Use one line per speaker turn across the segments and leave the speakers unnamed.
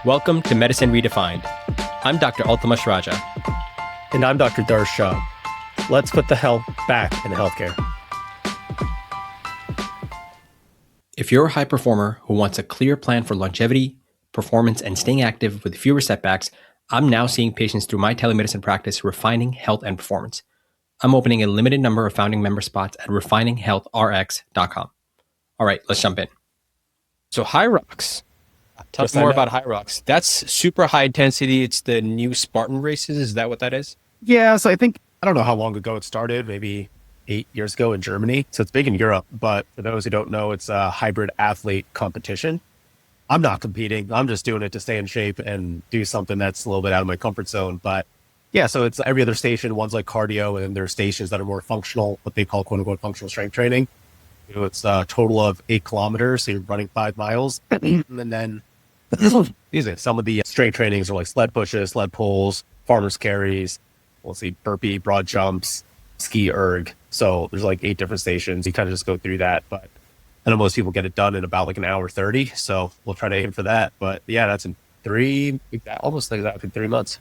Welcome to Medicine Redefined. I'm Dr. Altamash Raja.
And I'm Dr. Darsh Shah. Let's put the health back in healthcare.
If you're a high performer who wants a clear plan for longevity, performance, and staying active with fewer setbacks, I'm now seeing patients through my telemedicine practice, Refining Health and Performance. I'm opening a limited number of founding member spots at refininghealthrx.com. All right, let's jump in. So HYROX. Tell us more about HYROX. That's super high intensity. It's the new Spartan races. Is that what that is?
Yeah, so I don't know how long ago it started, maybe 8 years ago in Germany. So it's big in Europe, but for those who don't know, it's a hybrid athlete competition. I'm not competing. I'm just doing it to stay in shape and do something that's a little bit out of my comfort zone. But yeah, so it's every other station. One's like cardio, and then there are stations that are more functional, what they call quote unquote functional strength training. It's a total of 8 kilometers. So you're running 5 miles. And then some of the strength trainings are like sled pushes, sled pulls, farmer's carries, we'll see burpee, broad jumps, ski erg. So there's like 8 different stations. You kind of just go through that. But I know most people get it done in about like an hour 30. So we'll try to aim for that. But yeah, that's in almost exactly 3 months.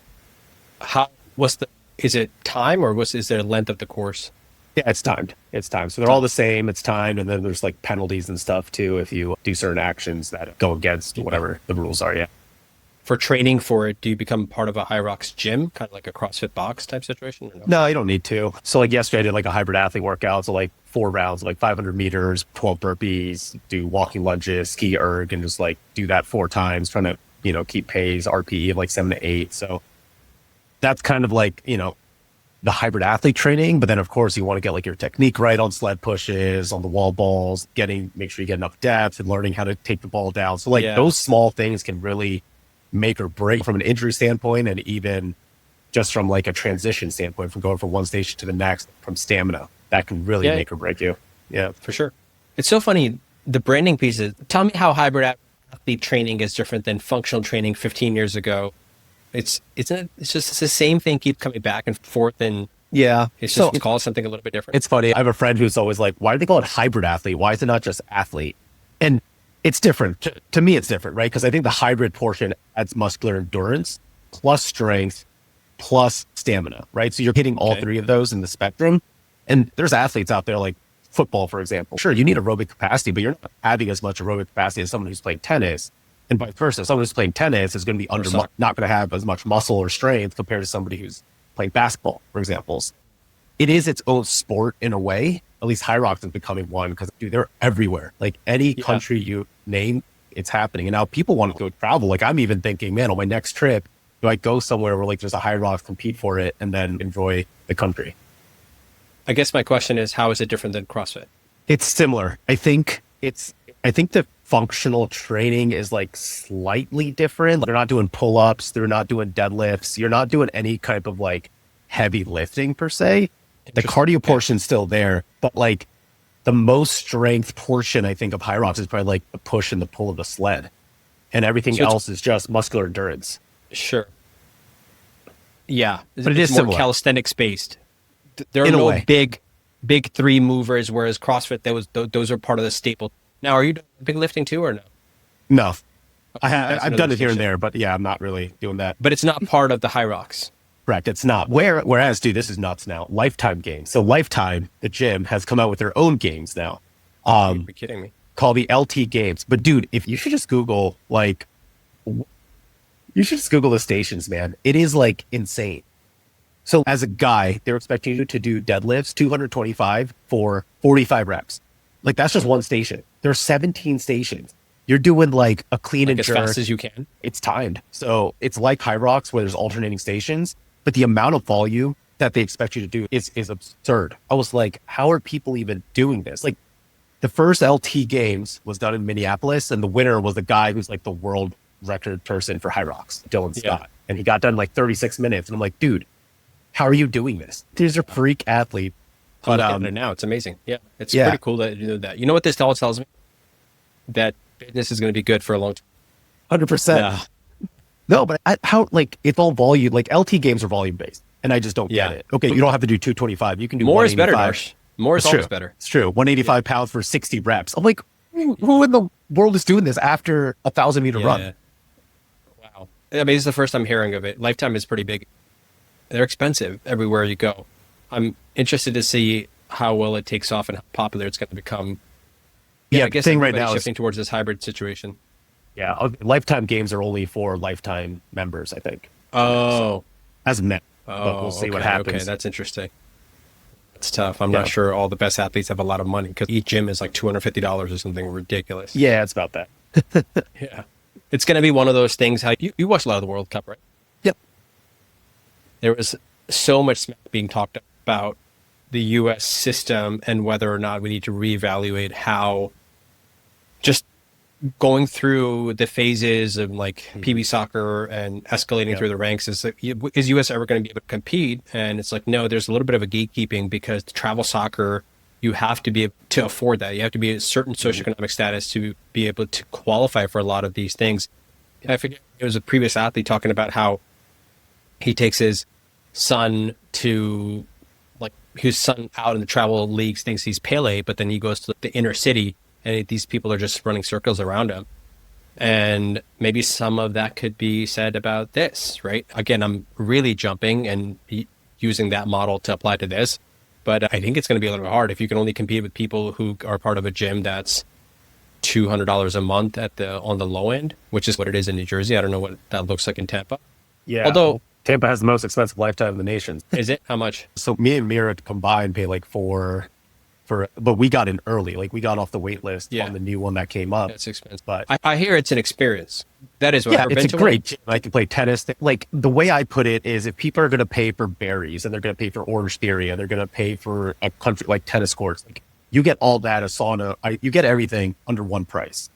Is it time or is there a length of the course?
Yeah, it's timed. So they're all the same. It's timed. And then there's like penalties and stuff too if you do certain actions that go against whatever the rules are. Yeah.
For training for it, do you become part of a HYROX gym, kind of like a CrossFit box type situation? Or
no, you don't need to. So like yesterday I did like a hybrid athlete workout. So like 4 rounds, like 500 meters, 12 burpees, do walking lunges, ski erg, and just like do that 4 times, trying to, keep pace, RPE of like 7 to 8. So that's kind of like, the hybrid athlete training. But then of course you want to get like your technique right on sled pushes, on the wall balls, make sure you get enough depth and learning how to take the ball down. So like those small things can really make or break from an injury standpoint, and even just from like a transition standpoint, from going from one station to the next, from stamina, that can really make or break you. Yeah,
for sure. It's so funny. The branding pieces, tell me how hybrid athlete training is different than functional training 15 years ago. It's the same thing, keep coming back and forth, and it's just called something a little bit different.
It's funny. I have a friend who's always like, why do they call it hybrid athlete? Why is it not just athlete? And it's different. To me, it's different, right? Because I think the hybrid portion adds muscular endurance plus strength plus stamina, right? So you're hitting all 3 of those in the spectrum. And there's athletes out there like football, for example. Sure, you need aerobic capacity, but you're not having as much aerobic capacity as someone who's playing tennis. And vice versa. Someone who's playing tennis is going to be not going to have as much muscle or strength compared to somebody who's playing basketball, for example. It is its own sport in a way. At least HYROX is becoming one because, dude, they're everywhere. Like any country you name, it's happening. And now people want to go travel. Like I'm even thinking, man, on my next trip, do I go somewhere where like there's a HYROX, compete for it, and then enjoy the country?
I guess my question is, how is it different than CrossFit?
It's similar. I think the functional training is like slightly different. They're not doing pull-ups. They're not doing deadlifts. You're not doing any type of like heavy lifting per se. The cardio portion's still there, but like the most strength portion, I think, of HYROX is probably like the push and the pull of the sled, and everything else is just muscular endurance.
Sure. Yeah,
but it is
more
similar.
Calisthenics based. There are no big 3 movers, whereas CrossFit, those are part of the staple. Now, are you doing big lifting too, or no?
No, I've done it here and there, but yeah, I'm not really doing that.
But it's not part of the HYROX.
Correct, it's not. Whereas, dude, this is nuts now. Lifetime Games. So Lifetime, the gym, has come out with their own games now.
You're kidding me.
Called the LT Games. But dude, if you should just Google the stations, man. It is like insane. So as a guy, they're expecting you to do deadlifts, 225 for 45 reps. Like that's just one station. There are 17 stations. You're doing like a clean and jerk.
As fast as you can.
It's timed. So it's like HYROX where there's alternating stations, but the amount of volume that they expect you to do is absurd. I was like, how are people even doing this? Like the first LT Games was done in Minneapolis, and the winner was the guy who's like the world record person for HYROX, Dylan Scott. And he got done in like 36 minutes. And I'm like, dude, how are you doing this? These are freak athletes.
But I'm looking at it now. It's amazing. Yeah. It's pretty cool that you do that. You know what this tells me? That fitness is going to be good for a long time.
100%. Yeah. No, but it's all volume. Like LT Games are volume based, and I just don't get it. Okay, you don't have to do 225. You can do
more is better, Darsh. More is always better.
It's true. 185 pounds for 60 reps. I'm like, who in the world is doing this after a 1,000 meter run?
Wow. I mean, this is the first I'm hearing of it. Lifetime is pretty big. They're expensive everywhere you go. I'm interested to see how well it takes off and how popular it's going to become. Yeah,
Yeah,
I
the
guess
thing right
everybody's
now is,
shifting towards this hybrid situation.
yeah, lifetime games are only for lifetime members, I think, for now. So
Oh,
as of now, but we'll
oh,
see what
okay.
happens.
That's interesting. It's tough. I'm not
Yeah,
sure all the best athletes have a lot of money because each gym is like $250 or something ridiculous.
yeah, it's about that.
Yeah. It's going to be one of those things. How you watch a lot of the World Cup, right?
Yep.
There was so much smack being talked about the U.S. system and whether or not we need to reevaluate how just going through the phases of like PB soccer and escalating
Yeah.
through the ranks is US ever going to be able to compete? And it's like, no, there's a little bit of a gatekeeping because travel soccer, you have to be able to afford that. You have to be a certain socioeconomic status to be able to qualify for a lot of these things. I forget, it was a previous athlete talking about how he takes his son to like his son out in the travel leagues thinks he's Pele, but then he goes to the inner city and these people are just running circles around him. And maybe some of that could be said about this, right? Again, I'm really jumping and using that model to apply to this, but I think it's going to be a little bit hard if you can only compete with people who are part of a gym that's $200 a month at the on the low end, which is what it is in New Jersey. I don't know what that looks like in Tampa.
Yeah.
Although,
Well, Tampa has the most expensive lifetime in the nation.
is it how much?
So me and Mira combined pay like but we got in early. Like we got off the wait list
Yeah,
on the new one that came up.
it's expensive.
But
I hear it's an experience. That is what I've
yeah,
ever
it's
been
a
to
great
one.
gym. I can play tennis. Like the way I put it is if people are going to pay for berries and they're going to pay for Orange Theory and they're going to pay for a country like tennis courts, like you get all that, a sauna, you get everything under one price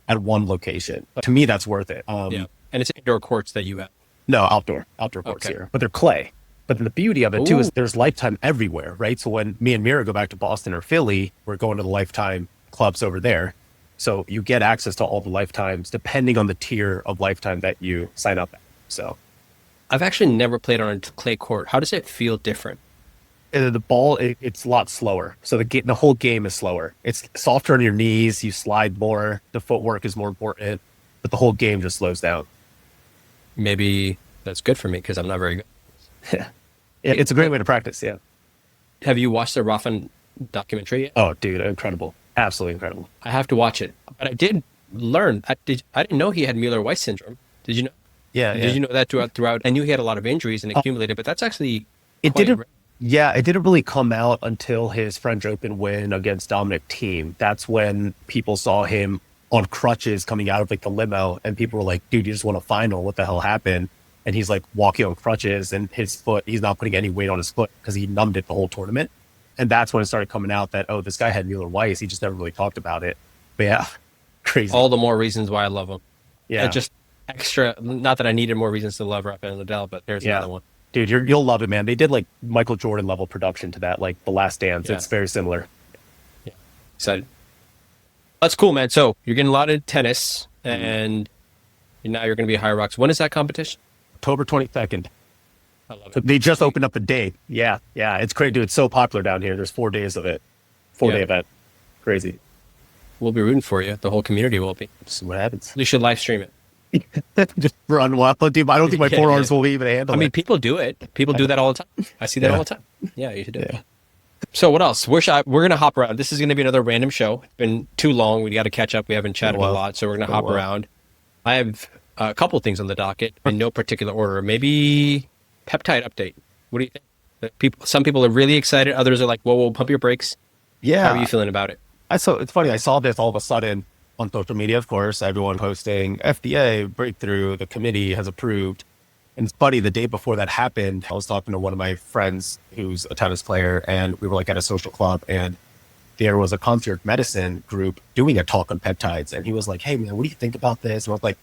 at one location. To me, that's worth it.
Yeah, and it's indoor courts that you have.
No, outdoor courts
Okay.
here, but they're clay. But the beauty of it too
Ooh,
is there's lifetime everywhere, right? So when me and Mira go back to Boston or Philly, we're going to the lifetime clubs over there. So you get access to all the lifetimes depending on the tier of lifetime that you sign up at. So
I've actually never played on a clay court. How does it feel different?
the ball, it's a lot slower. So the whole game is slower. It's softer on your knees. You slide more. The footwork is more important, but the whole game just slows down.
Maybe that's good for me because I'm not very good.
Yeah, it's a great way to practice. Yeah.
Have you watched the Rafa documentary yet?
Oh, dude, incredible. Absolutely incredible.
I have to watch it, but I did learn. I didn't know he had Mueller-Weiss syndrome. Did you know?
Yeah,
Did
yeah.
you know that throughout? I knew he had a lot of injuries and accumulated, but that's actually
It
quite
didn't.
rare.
Yeah, it didn't really come out until his French Open win against Dominic Thiem. That's when people saw him on crutches coming out of like the limo, and people were like, "Dude, you just won a final. What the hell happened?" And he's like walking on crutches, and his foot, he's not putting any weight on his foot because he numbed it the whole tournament. And that's when it started coming out that, oh, this guy had Mueller-Weiss. He just never really talked about it. But yeah, crazy.
All the more reasons why I love him.
Yeah,
Just extra. Not that I needed more reasons to love Rafael Nadal, but there's
yeah.
another one.
Dude, you'll love it, man. They did like Michael Jordan level production to that, like The Last Dance.
Yeah,
It's very similar.
yeah. Excited. That's cool, man. So you're getting a lot of tennis, and now you're going to be at HYROX. When is that competition?
October 22nd.
I love
So
it.
they just opened up the date. Yeah, yeah. It's crazy, dude. It's so popular down here. There's 4 days of it. 4 day
Yeah,
event. Crazy.
we'll be rooting for you. The whole community will be.
See what happens.
You should live stream it.
Just run wild, dude. I don't think my
Yeah, yeah.
forearms will even handle
I mean,
it.
people do it. People do that all the time. I see that all
Yeah,
the time. Yeah, you should do
yeah.
it. So what else? We're gonna hop around. This is gonna be another random show. It's been too long. We got to catch up. We haven't
Been a
chatted a
while.
lot, so we're gonna
Been a
hop
while.
around. I have a couple things on the docket in no particular order. Maybe peptide update. What do you think? Some people are really excited. Others are like, "Whoa, whoa, pump your brakes." How are you
Yeah.
feeling about it?
It's funny. I saw this all of a sudden on social media, of course, everyone posting FDA breakthrough, the committee has approved. And it's funny, the day before that happened, I was talking to one of my friends who's a tennis player, and we were like at a social club, and there was a concierge medicine group doing a talk on peptides. And he was like, "Hey man, what do you think about this?" And I was like,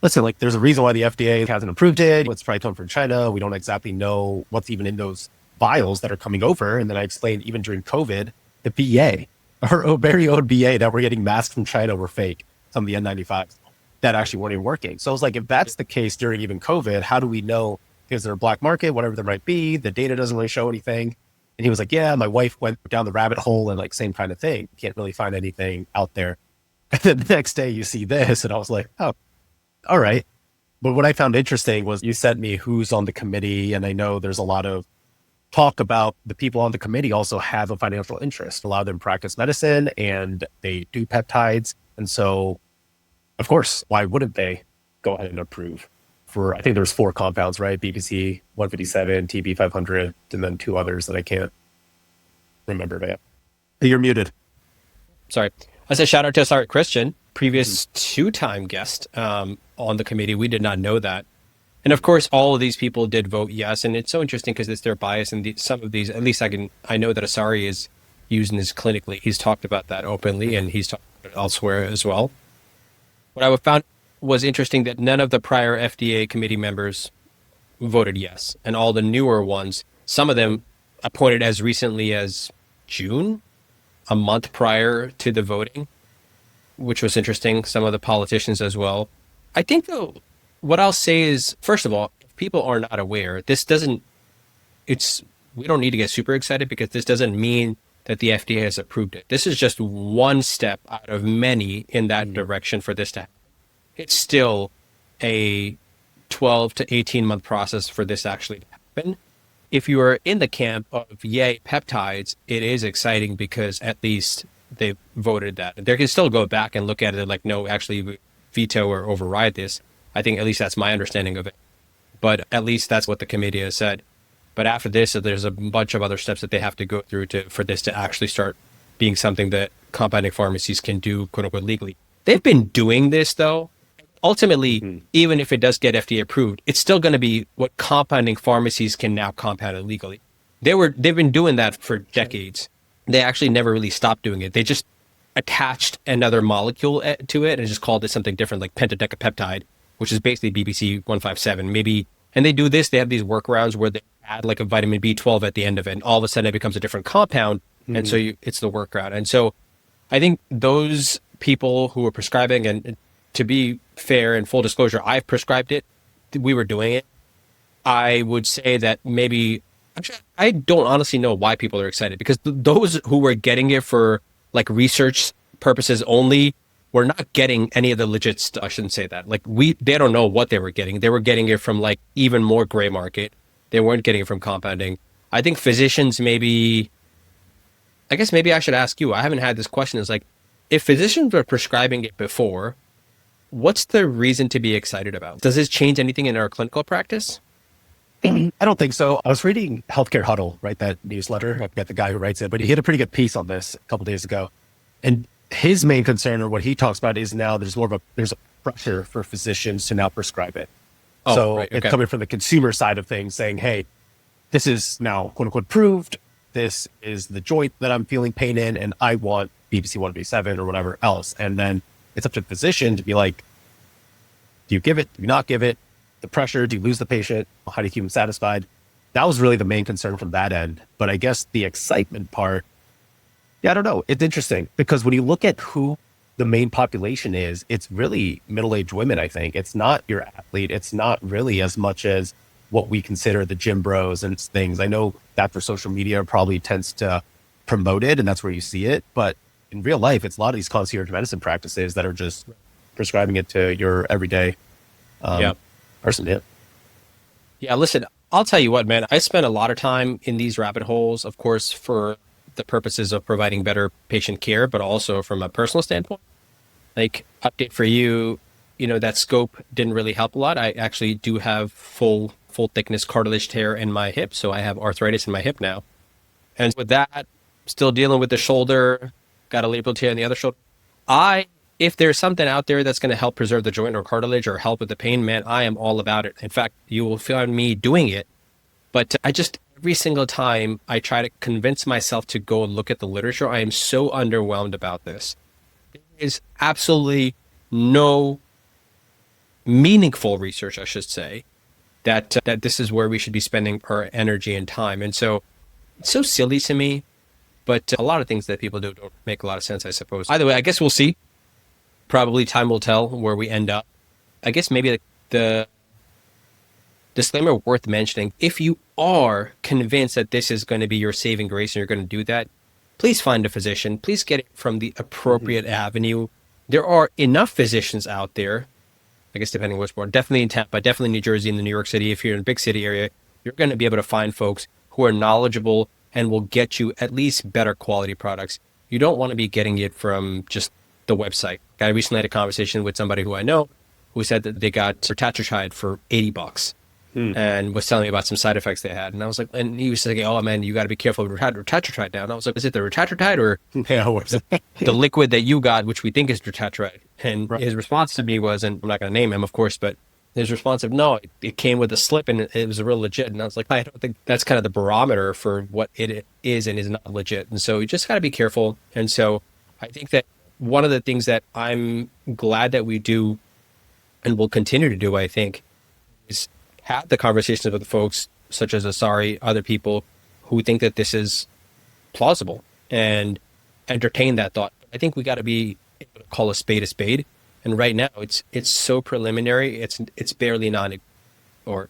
"Listen, like there's a reason why the FDA hasn't approved it. It's probably coming from China. We don't exactly know what's even in those vials that are coming over." And then I explained even during COVID, the BA, our very own BA that we're getting masks from China were fake. Some of the N95s that actually weren't even working. So I was like, if that's the case during even COVID, how do we know? Is there a black market, whatever there might be? The data doesn't really show anything. And he was like, yeah, my wife went down the rabbit hole and like same kind of thing. Can't really find anything out there. And then the next day you see this, and I was like, oh, all right. But what I found interesting was you sent me who's on the committee, and I know there's a lot of talk about the people on the committee also have a financial interest. A lot of them practice medicine and they do peptides. And so, of course, why wouldn't they go ahead and approve for, I think there's 4 compounds, right? BBC 157, TB 500, and then 2 others that I can't remember. But you're muted.
Sorry. I said shout out to Sarah Christian, previous 2-time guest on the committee. We did not know that. And of course, all of these people did vote yes. And it's so interesting because it's their bias. And some of these, at least I know that Asari is using this clinically. He's talked about that openly and he's talked about it elsewhere as well. What I found was interesting that none of the prior FDA committee members voted yes. And all the newer ones, some of them appointed as recently as June, a month prior to the voting, which was interesting. Some of the politicians as well. I think though, what I'll say is, first of all, if people are not aware, we don't need to get super excited because this doesn't mean that the FDA has approved it. This is just one step out of many in that direction for this to happen. It's still a 12 to 18 month process for this actually to happen. If you are in the camp of yay peptides, it is exciting because at least they voted that. They can still go back and look at it like, no, actually veto or override this. I think at least that's my understanding of it. But at least that's what the committee has said. But after this, there's a bunch of other steps that they have to go through for this to actually start being something that compounding pharmacies can do, quote unquote, legally. They've been doing this, though. Ultimately, even if it does get FDA approved, it's still going to be what compounding pharmacies can now compound it legally. They've been doing that for decades. They actually never really stopped doing it. They just attached another molecule to it and just called it something different, like pentadecapeptide, which is basically BBC 157. Maybe, and they do this. They have these workarounds where they add like a vitamin B12 at the end of it, and all of a sudden it becomes a different compound, and so it's the workaround. And so, I think those people who are prescribing, and to be fair and full disclosure, I've prescribed it. We were doing it. I would say that maybe, actually, I don't honestly know why people are excited because those who were getting it for like research purposes only were not getting any of the legit stuff. I shouldn't say that. Like they don't know what they were getting. They were getting it from like even more gray market. They weren't getting it from compounding. I think physicians maybe I should ask you. I haven't had this question. Is like, if physicians were prescribing it before, what's the reason to be excited about? Does this change anything in our clinical practice?
I don't think so. I was reading Healthcare Huddle, right? That newsletter. I forget the guy who writes it, but he had a pretty good piece on this a couple of days ago. And his main concern, or what he talks about, is now there's a pressure for physicians to now prescribe it.
Oh,
so
right, okay.
It's coming from the consumer side of things, saying, hey, this is now quote unquote proved. This is the joint that I'm feeling pain in, and I want BBC 1B7 or whatever else. And then it's up to the physician to be like, do you give it? Do you not give it? The pressure, do you lose the patient? How do you keep them satisfied? That was really the main concern from that end. But I guess the excitement part, I don't know. It's interesting because when you look at who the main population is, it's really middle-aged women, I think. It's not your athlete. It's not really as much as what we consider the gym bros and things. I know that for social media probably tends to promote it, and that's where you see it. But in real life, it's a lot of these concierge medicine practices that are just prescribing it to your everyday person.
Yeah, listen, I'll tell you what, man, I spent a lot of time in these rabbit holes, of course, for the purposes of providing better patient care, but also from a personal standpoint. Like, update for you, that scope didn't really help a lot. I actually do have full thickness cartilage tear in my hip, so I have arthritis in my hip now. And with that, still dealing with the shoulder, got a labral tear in the other shoulder. If there's something out there that's going to help preserve the joint or cartilage or help with the pain, man, I am all about it. In fact, you will find me doing it. But every single time I try to convince myself to go and look at the literature, I am so underwhelmed about this. There is absolutely no meaningful research, I should say, that this is where we should be spending our energy and time. And so it's so silly to me, but a lot of things that people do don't make a lot of sense, I suppose. Either way, I guess we'll see. Probably time will tell where we end up. I guess maybe the disclaimer worth mentioning, if you are convinced that this is going to be your saving grace and you're going to do that, please find a physician. Please get it from the appropriate avenue. There are enough physicians out there I guess depending on what's more, definitely in Tampa, definitely New Jersey and the New York City. If you're in a big city area, you're going to be able to find folks who are knowledgeable and will get you at least better quality products. You don't want to be getting it from just the website. I recently had a conversation with somebody who I know who said that they got retatrutide for $80 and was telling me about some side effects they had. And I was like, and he was saying, oh man, you got to be careful with retatrutide now. And I was like, is it the retatrutide or the liquid that you got, which we think is retatrutide? And his response to me was, and I'm not going to name him, of course, but his response of, no, it came with a slip and it was a real legit. And I was like, I don't think that's kind of the barometer for what it is and is not legit. And so you just got to be careful. And so I think that one of the things that I'm glad that we do and will continue to do, I think, is have the conversations with folks such as Asari, other people who think that this is plausible and entertain that thought. I think we got to be able to call a spade a spade. And right now it's so preliminary. It's barely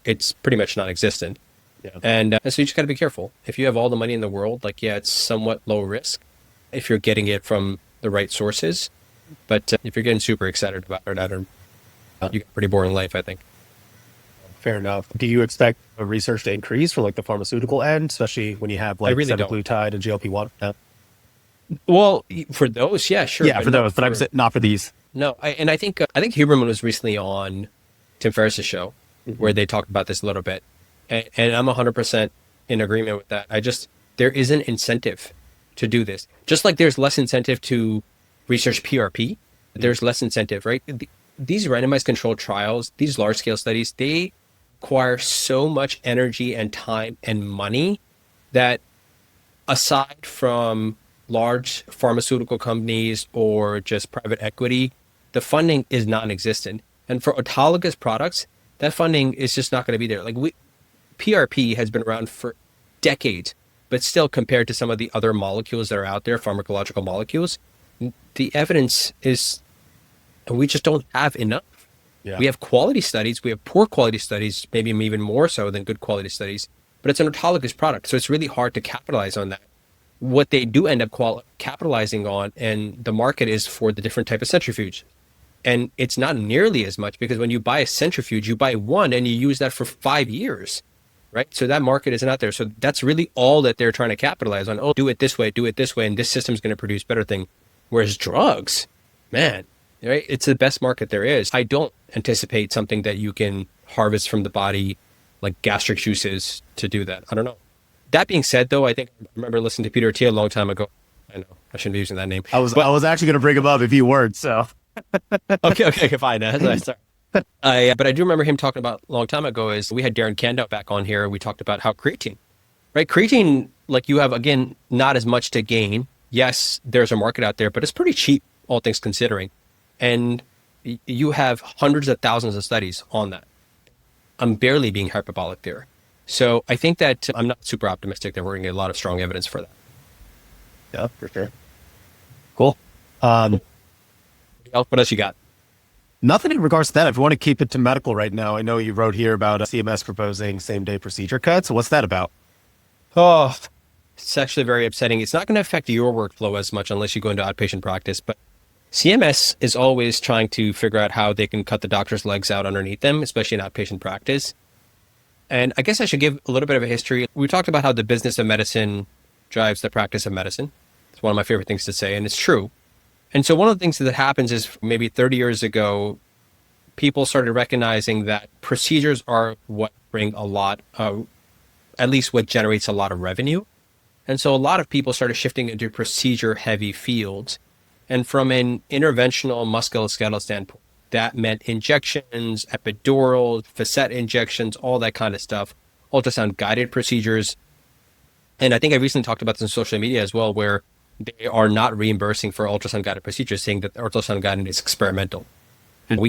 it's pretty much non-existent. Yeah. And so you just got to be careful. If you have all the money in the world, like, yeah, it's somewhat low risk if you're getting it from the right sources. But if you're getting super excited about it, you got a pretty boring life, I think.
Fair enough. Do you expect research to increase for like the pharmaceutical end, especially when you have like semaglutide and GLP-1? No?
Well, for those, yeah, sure.
Yeah, for those, but I'm saying not for these.
No, I think Huberman was recently on Tim Ferriss's show where they talked about this a little bit, and I'm 100% in agreement with that. There is an incentive to do this, just like there's less incentive to research PRP. There's less incentive, right? These randomized controlled trials, these large scale studies, they require so much energy and time and money that aside from large pharmaceutical companies or just private equity, the funding is non-existent. And for autologous products, that funding is just not going to be there. Like PRP has been around for decades, but still compared to some of the other molecules that are out there, pharmacological molecules, the evidence is, we just don't have enough. Yeah. We have quality studies, we have poor quality studies, maybe even more so than good quality studies, but it's an autologous product. So it's really hard to capitalize on that. What they do end up capitalizing on, and the market is for the different type of centrifuge. And it's not nearly as much because when you buy a centrifuge, you buy one and you use that for 5 years, right? So that market isn't out there. So that's really all that they're trying to capitalize on. Oh, do it this way, and this system is going to produce better thing. Whereas drugs, man, right? It's the best market there is. I don't anticipate something that you can harvest from the body like gastric juices to do that. I don't know. That being said, though, I think I remember listening to Peter Thiel a long time ago. I know I shouldn't be using that name.
I was actually going to bring him up if you weren't. So
okay, fine. Sorry. But I do remember him talking about a long time ago. Is we had Darren Kando back on here. We talked about how creatine, right? Creatine, like you have again, not as much to gain. Yes, there's a market out there, but it's pretty cheap, all things considering, and you have hundreds of thousands of studies on that. I'm barely being hyperbolic there. So I think that I'm not super optimistic that we're going to get a lot of strong evidence for that.
Yeah, for sure. Cool.
What else you got?
Nothing in regards to that. If you want to keep it to medical right now, I know you wrote here about CMS proposing same-day procedure cuts. So what's that about?
Oh, it's actually very upsetting. It's not going to affect your workflow as much unless you go into outpatient practice, but CMS is always trying to figure out how they can cut the doctor's legs out underneath them, especially in outpatient practice. And I guess I should give a little bit of a history. We talked about how the business of medicine drives the practice of medicine. It's one of my favorite things to say, and it's true. And so one of the things that happens is maybe 30 years ago, people started recognizing that procedures are what bring a lot of, at least what generates a lot of revenue. And so a lot of people started shifting into procedure heavy fields. And from an interventional musculoskeletal standpoint, that meant injections, epidurals, facet injections, all that kind of stuff, ultrasound guided procedures. And I think I recently talked about this on social media as well, where they are not reimbursing for ultrasound guided procedures, saying that ultrasound guided is experimental. And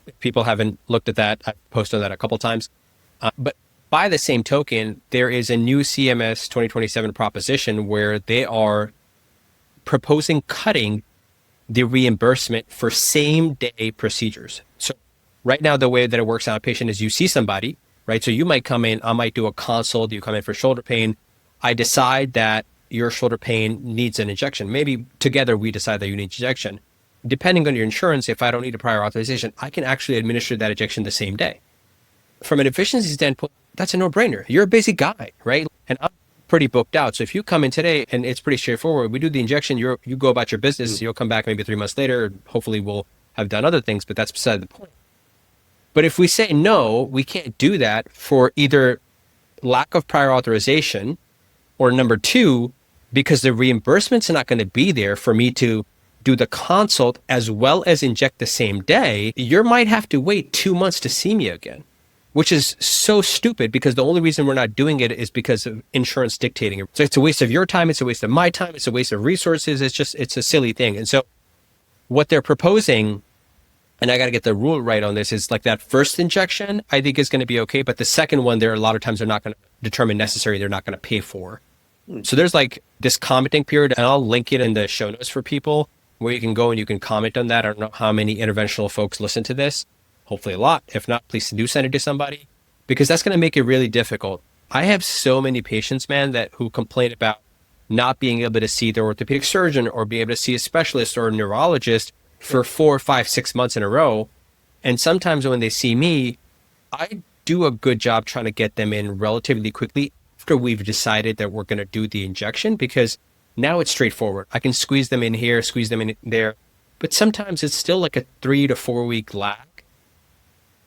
if people haven't looked at that, I've posted on that a couple of times. But by the same token, there is a new CMS 2027 proposition where they are proposing cutting the reimbursement for same day procedures. So right now, the way that it works on a patient is you see somebody, right? So you might come in, I might do a consult, you come in for shoulder pain. I decide that your shoulder pain needs an injection. Maybe together we decide that you need injection. depending on your insurance, if I don't need a prior authorization, I can actually administer that injection the same day. From an efficiency standpoint, that's a no-brainer. You're a busy guy, right? And I'm pretty booked out. So if you come in today and it's pretty straightforward, we do the injection, you go about your business, you'll come back maybe 3 months later, hopefully we'll have done other things, but that's beside the point. But if we say no, we can't do that for either lack of prior authorization or number two, because the reimbursement's not going to be there for me to do the consult as well as inject the same day, you might have to wait 2 months to see me again, which is so stupid because the only reason we're not doing it is because of insurance dictating it. So it's a waste of your time. It's a waste of my time. It's a waste of resources. It's a silly thing. And so what they're proposing, and I got to get the rule right on this, is like that first injection, I think is going to be okay. But the second one, there are a lot of times they're not going to determine necessary. They're not going to pay for. So there's like this commenting period, and I'll link it in the show notes for people where you can go and you can comment on that. I don't know how many interventional folks listen to this. Hopefully a lot. If not, please do send it to somebody, because that's going to make it really difficult. I have so many patients, man, who complain about not being able to see their orthopedic surgeon or be able to see a specialist or a neurologist for 4, 5, 6 months in a row. And sometimes when they see me, I do a good job trying to get them in relatively quickly after we've decided that we're going to do the injection, because now it's straightforward. I can squeeze them in here, squeeze them in there. But sometimes it's still like a 3 to 4 week lag.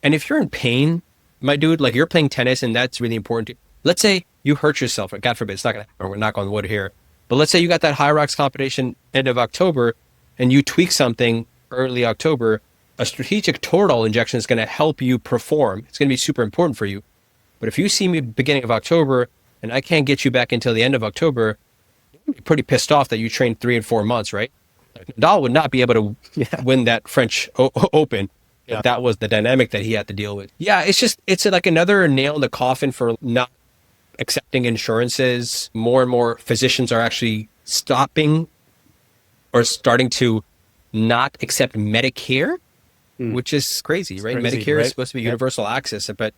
And if you're in pain, my dude, like you're playing tennis and that's really important. Let's say you hurt yourself, or God forbid, it's not going to happen. We're knock on wood here. But let's say you got that HYROX competition end of October and you tweak something early October, a strategic toradol injection is going to help you perform. It's going to be super important for you. But if you see me beginning of October and I can't get you back until the end of October, you're pretty pissed off that you trained 3 and 4 months, right? Like Nadal would not be able to win that French Open. Yeah. That was the dynamic that he had to deal with. Yeah, it's like another nail in the coffin for not accepting insurances. More and more physicians are actually stopping or starting to not accept Medicare, which is crazy, right? Medicare is supposed to be universal access, but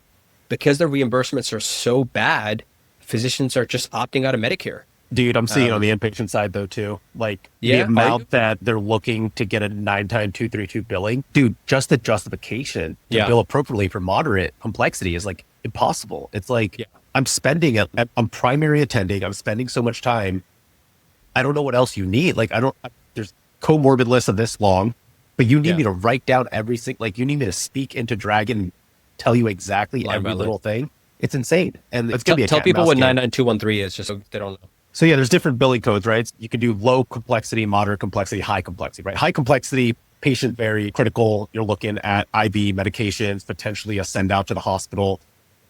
because the reimbursements are so bad, physicians are just opting out of Medicare.
Dude, I'm seeing it on the inpatient side though too. Like the amount that they're looking to get a 9-time-232 billing, dude, just the justification to bill appropriately for moderate complexity is like impossible. It's like I'm primary attending. I'm spending so much time. I don't know what else you need. Like there's comorbid lists of this long, but you need me to write down everything. Like you need me to speak into Dragon and tell you exactly every little thing. It's insane. And it's going to be
tell people what 99213 is just so they don't know.
So yeah, there's different billing codes, right? You can do low complexity, moderate complexity, high complexity, right? High complexity, patient very critical. You're looking at IV medications, potentially a send out to the hospital.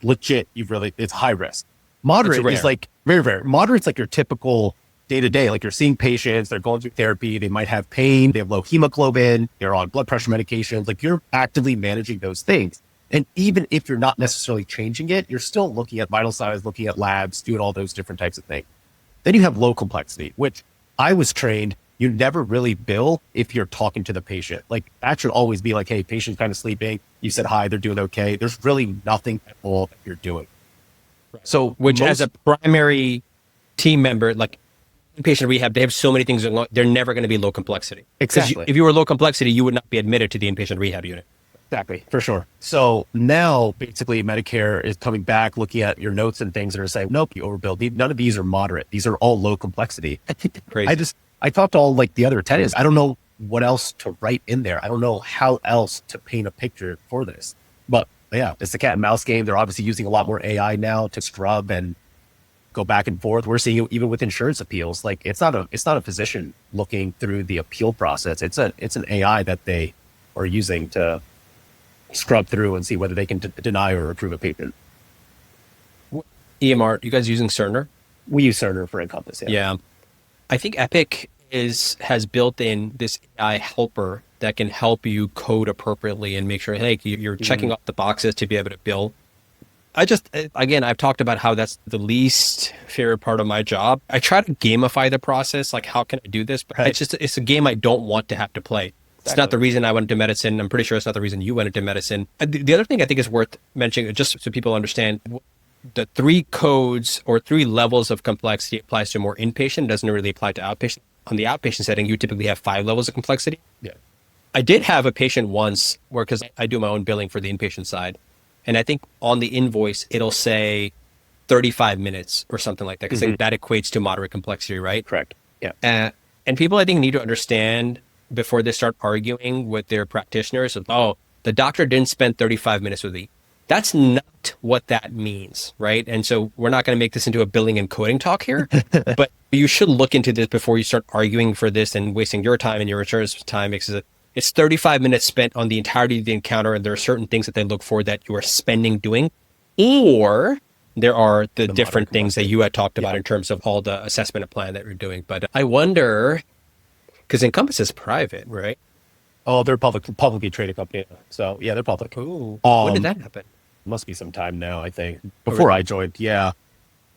Legit, it's high risk. Moderate is like very rare. Moderate's like your typical day-to-day, like you're seeing patients, they're going through therapy, they might have pain, they have low hemoglobin, they're on blood pressure medications, like you're actively managing those things. And even if you're not necessarily changing it, you're still looking at vital signs, looking at labs, doing all those different types of things. Then you have low complexity, which I was trained, you never really bill if you're talking to the patient. Like that should always be like, hey, patient's kind of sleeping. You said hi, they're doing okay. There's really nothing at all that you're doing.
So, which as a primary team member, like inpatient rehab, they have so many things. They're never going to be low complexity.
Exactly.
If you were low complexity, you would not be admitted to the inpatient rehab unit.
Exactly, for sure. So now basically Medicare is coming back, looking at your notes and things that are saying, nope, you overbilled. None of these are moderate. These are all low complexity.
Crazy.
I talked to all like the other attendants. I don't know what else to write in there. I don't know how else to paint a picture for this. But yeah, it's the cat and mouse game. They're obviously using a lot more AI now to scrub and go back and forth. We're seeing it even with insurance appeals. Like it's not a physician looking through the appeal process. It's an AI that they are using to scrub through and see whether they can deny or approve a patient.
EMR, you guys using Cerner?
We use Cerner for Encompass.
Yeah. I think Epic has built in this AI helper that can help you code appropriately and make sure, hey, you're checking off the boxes to be able to bill. I've talked about how that's the least favorite part of my job. I try to gamify the process. Like, how can I do this? But it's a game I don't want to have to play. It's not the reason I went into medicine. I'm pretty sure it's not the reason you went into medicine. The other thing I think is worth mentioning, just so people understand, the 3 codes or 3 levels of complexity applies to more inpatient. It doesn't really apply to outpatient. On the outpatient setting, you typically have 5 levels of complexity.
Yeah.
I did have a patient once where, because I do my own billing for the inpatient side, and I think on the invoice, it'll say 35 minutes or something like that, because that equates to moderate complexity, right?
Correct. Yeah.
And people, I think, need to understand before they start arguing with their practitioners of, oh, the doctor didn't spend 35 minutes with me. That's not what that means, right? And so we're not going to make this into a billing and coding talk here, but you should look into this before you start arguing for this and wasting your time and your insurance time, because it's 35 minutes spent on the entirety of the encounter, and there are certain things that they look for that you are spending doing, or there are the different things that you had talked about in terms of all the assessment plan that you're doing. But I wonder, because Encompass is private, right?
Oh, they're publicly traded company. So yeah, they're public.
Ooh, when did that happen?
Must be some time now, I think. Before I joined, yeah.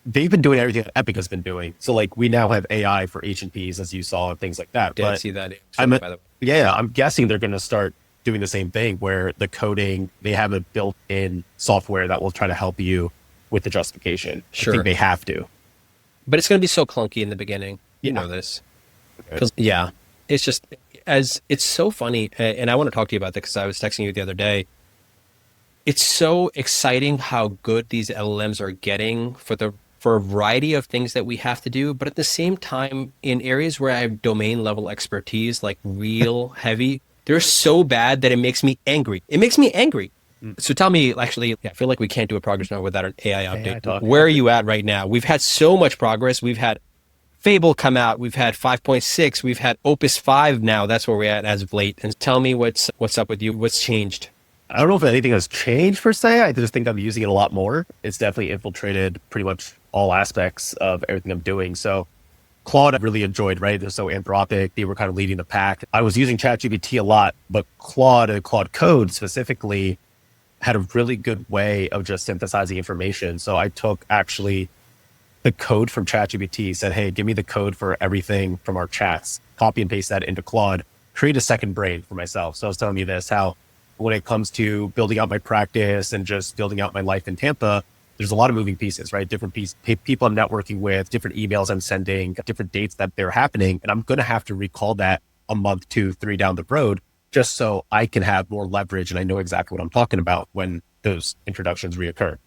They've been doing everything that Epic has been doing. So like we now have AI for H&Ps, as you saw, and things like that.
Did see that.
By the way. Yeah, I'm guessing they're going to start doing the same thing where the coding, they have a built-in software that will try to help you with the justification.
Sure.
I think they have to.
But it's going to be so clunky in the beginning. You know this. Because, it's just, as it's so funny. And I want to talk to you about that because I was texting you the other day. It's so exciting how good these LLMs are getting for a variety of things that we have to do. But at the same time, in areas where I have domain level expertise, like real heavy, they're so bad that it makes me angry. It makes me angry. So tell me, actually, I feel like we can't do a progress now without an AI update. Where are you at right now? We've had so much progress. We've had Fable come out. We've had 5.6. We've had Opus 5 now. That's where we're at as of late. And tell me what's up with you. What's changed?
I don't know if anything has changed per se. I just think I'm using it a lot more. It's definitely infiltrated pretty much all aspects of everything I'm doing. So Claude I really enjoyed, right? They're so Anthropic. They were kind of leading the pack. I was using ChatGPT a lot, but Claude and Claude Code specifically had a really good way of just synthesizing information. So I took actually the code from ChatGPT, said, hey, give me the code for everything from our chats, copy and paste that into Claude, create a second brain for myself. So I was telling you this, how when it comes to building out my practice and just building out my life in Tampa, there's a lot of moving pieces, right? Different people I'm networking with, different emails I'm sending, different dates that they're happening. And I'm going to have to recall that a month, 2, 3 down the road, just so I can have more leverage and I know exactly what I'm talking about when those introductions reoccur.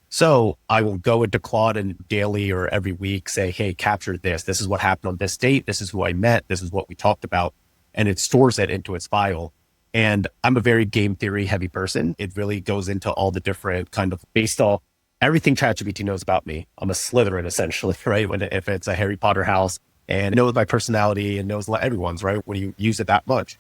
So I will go into Claude and daily or every week say, hey, capture this. This is what happened on this date. This is who I met. This is what we talked about. And it stores it into its file. And I'm a very game theory heavy person. It really goes into all the different kind of based off everything ChatGPT knows about me. I'm a Slytherin essentially, right? If it's a Harry Potter house and it knows my personality and knows everyone's, right? When you use it that much.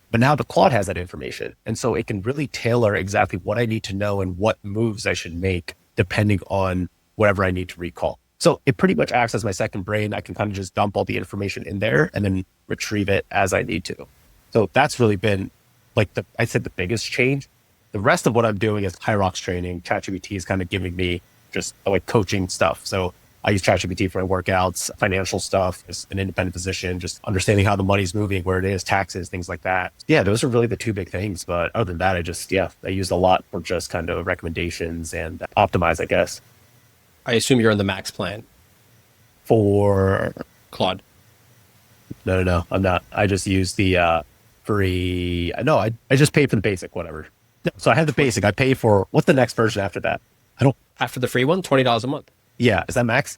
But now the Claude has that information. And so it can really tailor exactly what I need to know and what moves I should make depending on whatever I need to recall. So it pretty much acts as my second brain. I can kind of just dump all the information in there and then retrieve it as I need to. So that's really been like I said, the biggest change. The rest of what I'm doing is HYROX training. ChatGPT is kind of giving me just like coaching stuff. So I use ChatGPT for my workouts, financial stuff, as an independent physician, just understanding how the money's moving, where it is, taxes, things like that. Yeah, those are really the two big things. But other than that, I used a lot for just kind of recommendations and optimize, I guess.
I assume you're on the max plan.
For
Claude.
No, I'm not. I just use the free. No, I just pay for the basic, whatever. So I have the basic. I pay for what's the next version after that?
After the free one, $20 a month.
Yeah, is that max?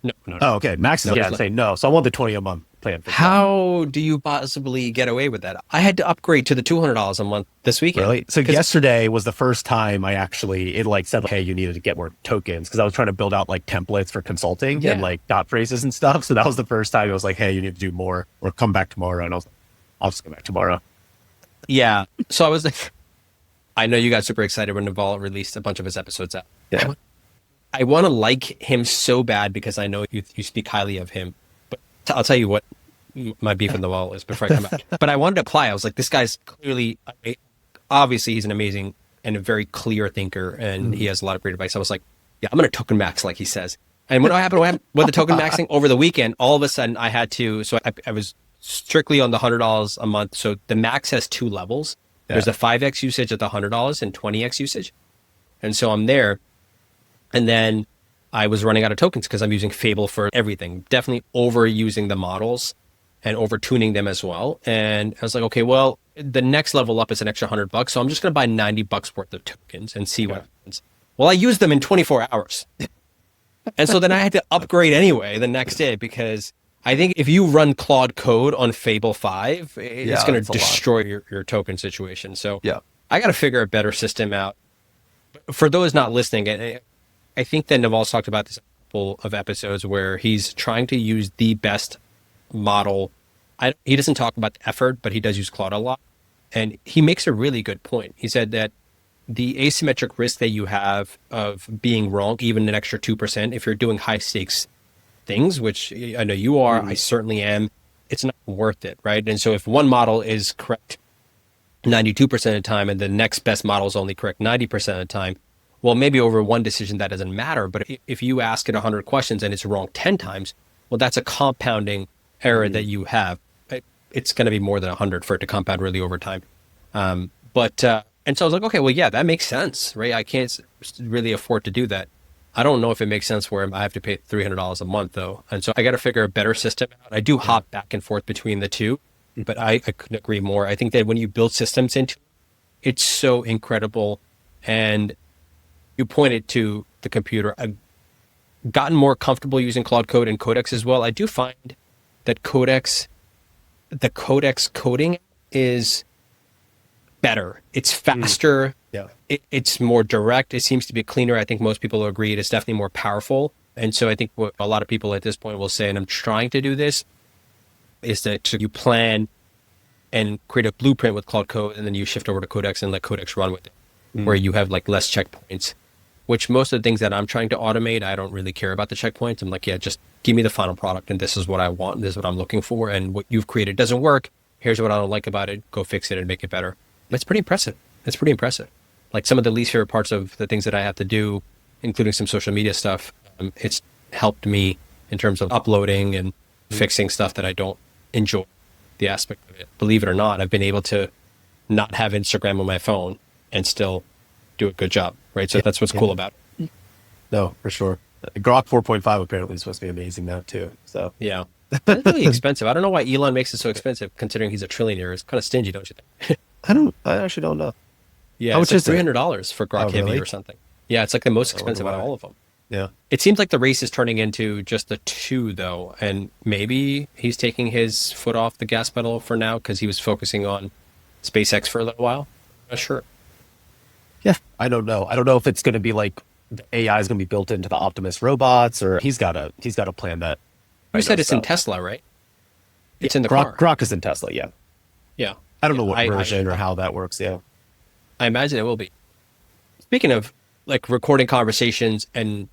No.
Oh, okay. Max is I'm saying no. So I want the $20 a month plan.
How do you possibly get away with that? I had to upgrade to the $200 a month this weekend.
Really? So yesterday was the first time I actually, it like said, hey, you needed to get more tokens because I was trying to build out like templates for consulting and like dot phrases and stuff. So that was the first time it was like, hey, you need to do more or come back tomorrow. And I was like, I'll just come back tomorrow.
Yeah. So I was like, I know you got super excited when Naval released a bunch of his episodes out.
Yeah.
I want to like him so bad because I know you speak highly of him. But I'll tell you what my beef with Naval is before I come out. But I wanted to apply. I was like, this guy's clearly, obviously he's an amazing and a very clear thinker and he has a lot of great advice. I was like, yeah, I'm going to token max like he says. And what happened with the token maxing over the weekend, all of a sudden I had to, so I was strictly on the $100 a month. So the max has 2 levels. Yeah. There's a 5x usage at the $100 and 20x usage. And so I'm there. And then I was running out of tokens because I'm using Fable for everything, definitely overusing the models and over tuning them as well. And I was like, okay, well, the next level up is an extra $100. So I'm just going to buy $90 worth of tokens and see what happens. Well, I used them in 24 hours. And so then I had to upgrade anyway the next day, because I think if you run Claude code on Fable 5, it's going to destroy your token situation. So I got to figure a better system out. For those not listening, I think that Naval's talked about this in a couple of episodes where he's trying to use the best model. He doesn't talk about the effort, but he does use Claude a lot. And he makes a really good point. He said that the asymmetric risk that you have of being wrong, even an extra 2%, if you're doing high stakes things, which I know you are, I certainly am, it's not worth it, right? And so if one model is correct 92% of the time and the next best model is only correct 90% of the time, well, maybe over one decision that doesn't matter. But if you ask it 100 questions and it's wrong 10 times, well, that's a compounding error that you have. It's going to be more than 100 for it to compound really over time. And so I was like, okay, well, yeah, that makes sense, right? I can't really afford to do that. I don't know if it makes sense where I have to pay $300 a month, though. And so I got to figure a better system out. I do hop back and forth between the two, but I couldn't agree more. I think that when you build systems into it, it's so incredible. And you pointed to the computer. I've gotten more comfortable using Claude Code and Codex as well. I do find that the Codex coding is better. It's faster. It's more direct. It seems to be cleaner. I think most people will agree it's definitely more powerful. And so I think what a lot of people at this point will say, and I'm trying to do this, is that you plan and create a blueprint with Claude Code, and then you shift over to Codex and let Codex run with it, where you have like less checkpoints, which most of the things that I'm trying to automate, I don't really care about the checkpoints. I'm like, yeah, just give me the final product, and this is what I want, and this is what I'm looking for, and what you've created doesn't work. Here's what I don't like about it. Go fix it and make it better. That's pretty impressive. It's pretty impressive. Like some of the least favorite parts of the things that I have to do, including some social media stuff, it's helped me in terms of uploading and fixing stuff that I don't enjoy the aspect of it. Believe it or not, I've been able to not have Instagram on my phone and still do a good job, right? So that's what's cool about it.
No, for sure. Grok 4.5 apparently is supposed to be amazing now too. So
yeah, it's really expensive. I don't know why Elon makes it so expensive, considering he's a trillionaire. It's kind of stingy, don't you think?
I actually don't know.
Yeah,
how
it's
much
like
is
$300 for Grok Heavy or something. Yeah, it's like the most expensive out of all of them.
Yeah.
It seems like the race is turning into just the two, though, and maybe he's taking his foot off the gas pedal for now because he was focusing on SpaceX for a little while. Not sure.
Yeah, I don't know. I don't know if it's going to be like the AI is going to be built into the Optimus robots, or he's got to plan that.
You said it's in Tesla, right? It's in the car.
Grok is in Tesla. Yeah.
Yeah.
I don't know what version or how that works. Yeah.
I imagine it will be. Speaking of like recording conversations and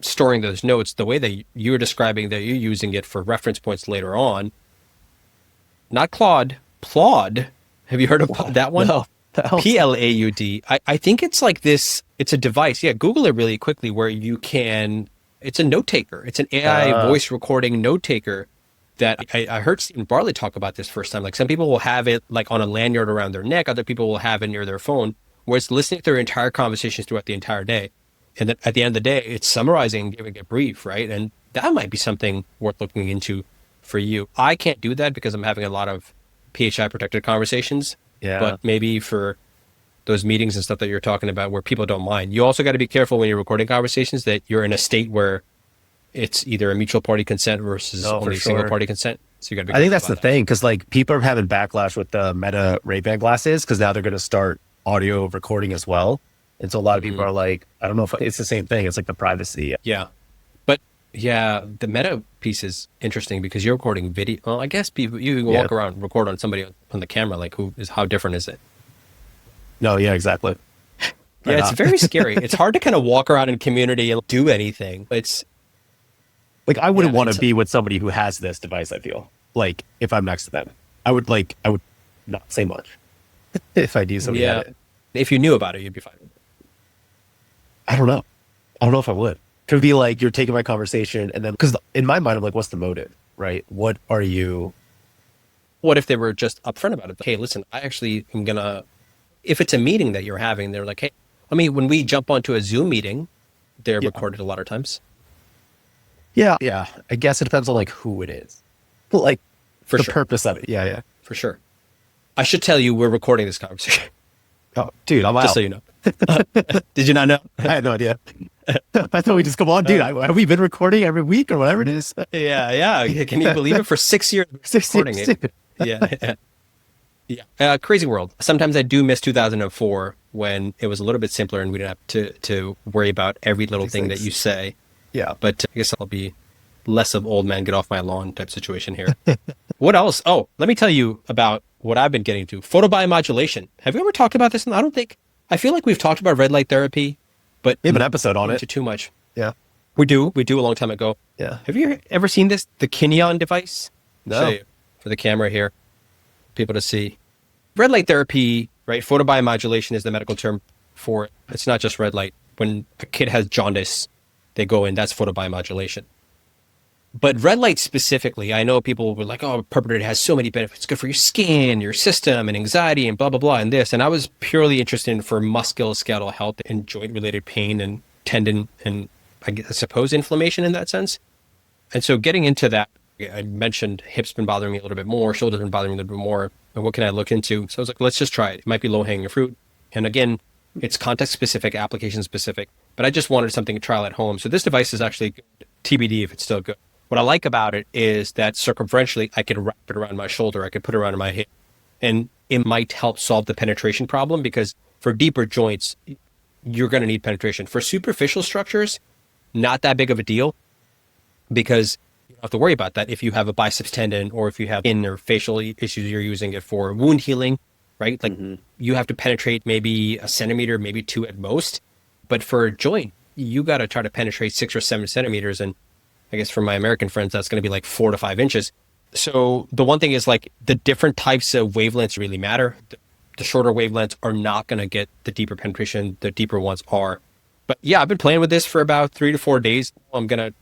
storing those notes, the way that you're describing that you're using it for reference points later on, not Claude, Plaud. Have you heard of that one?
No.
Plaud. I think it's like this, it's a device. Yeah, Google it really quickly where you can, it's a note taker. It's an AI voice recording note taker that I heard Stephen Bartley talk about this first time. Like some people will have it like on a lanyard around their neck. Other people will have it near their phone, where it's listening to their entire conversations throughout the entire day. And then at the end of the day, it's summarizing and giving a brief, right? And that might be something worth looking into for you. I can't do that because I'm having a lot of PHI protected conversations.
Yeah.
But maybe for those meetings and stuff that you're talking about where people don't mind, you also got to be careful when you're recording conversations that you're in a state where it's either a mutual party consent versus only single party consent. So you got to be careful.
I think that's the thing, because like people are having backlash with the Meta Ray-Ban glasses because now they're going to start audio recording as well. And so a lot of people are like, I don't know if it's the same thing. It's like the privacy.
Yeah. But yeah, the Meta piece is interesting because you're recording video. Well, I guess people, you can walk around, record on somebody on the camera. Like how different is it?
No, yeah, exactly.
Yeah, it's very scary. It's hard to kind of walk around in community and do anything. It's
like, I wouldn't want to be with somebody who has this device, I feel like if I'm next to them, I would not say much if I knew somebody had it.
If you knew about it, you'd be fine.
I don't know. I don't know if I would. It would be like, you're taking my conversation and then, because in my mind, I'm like, what's the motive, right? What
if they were just upfront about it? Hey, listen, I actually am going to, if it's a meeting that you're having, they're like, hey, when we jump onto a Zoom meeting, they're recorded a lot of times.
Yeah. Yeah. I guess it depends on like who it is. Like
for
the
sure.
purpose of it. Yeah. Yeah.
For sure. I should tell you we're recording this conversation,
Oh, dude, I'm
just
out.
so you know. Did you not know?
I had no idea. I thought we just come on, dude. Have we been recording every week or whatever it is?
Yeah. Can you believe it? For 6 years, we're
6
recording
years,
it.
dude.
Yeah. Crazy world. Sometimes I do miss 2004 when it was a little bit simpler and we didn't have to worry about every little thing that you say.
Yeah.
But I guess I'll be less of old man get off my lawn type situation here. What else? Oh, let me tell you about what I've been getting to. Photobiomodulation. Have we ever talked about this? I feel like we've talked about red light therapy, but
We have an episode on it.
too much.
Yeah.
We do a long time ago.
Yeah.
Have you ever seen this? The Kinyon device?
No.
I'll show you for the camera here, people to see. Red light therapy, right? Photobiomodulation is the medical term for it. It's not just red light. When a kid has jaundice, they go in, that's photobiomodulation. But red light specifically, I know people were like, oh, purple has so many benefits. It's good for your skin, your system, and anxiety, and blah, blah, blah, and this. And I was purely interested in for musculoskeletal health and joint-related pain and tendon and I suppose inflammation in that sense. And so getting into that, I mentioned hips been bothering me a little bit more, shoulders been bothering me a little bit more. And what can I look into? So I was like, let's just try it. It might be low-hanging fruit. And again, it's context-specific, application-specific. But I just wanted something to trial at home. So this device is actually good, TBD if it's still good. What I like about it is that circumferentially, I could wrap it around my shoulder. I could put it around my hip. And it might help solve the penetration problem because for deeper joints, you're going to need penetration. For superficial structures, not that big of a deal because you don't have to worry about that if you have a biceps tendon or if you have skin or facial issues you're using it for. Wound healing, right? Like you have to penetrate maybe a centimeter, maybe 2 at most. But for a joint, you got to try to penetrate 6 or 7 centimeters. And I guess for my American friends, that's going to be like 4 to 5 inches. So the one thing is like the different types of wavelengths really matter. The shorter wavelengths are not going to get the deeper penetration. The deeper ones are. But yeah, I've been playing with this for about 3 to 4 days. I'm going to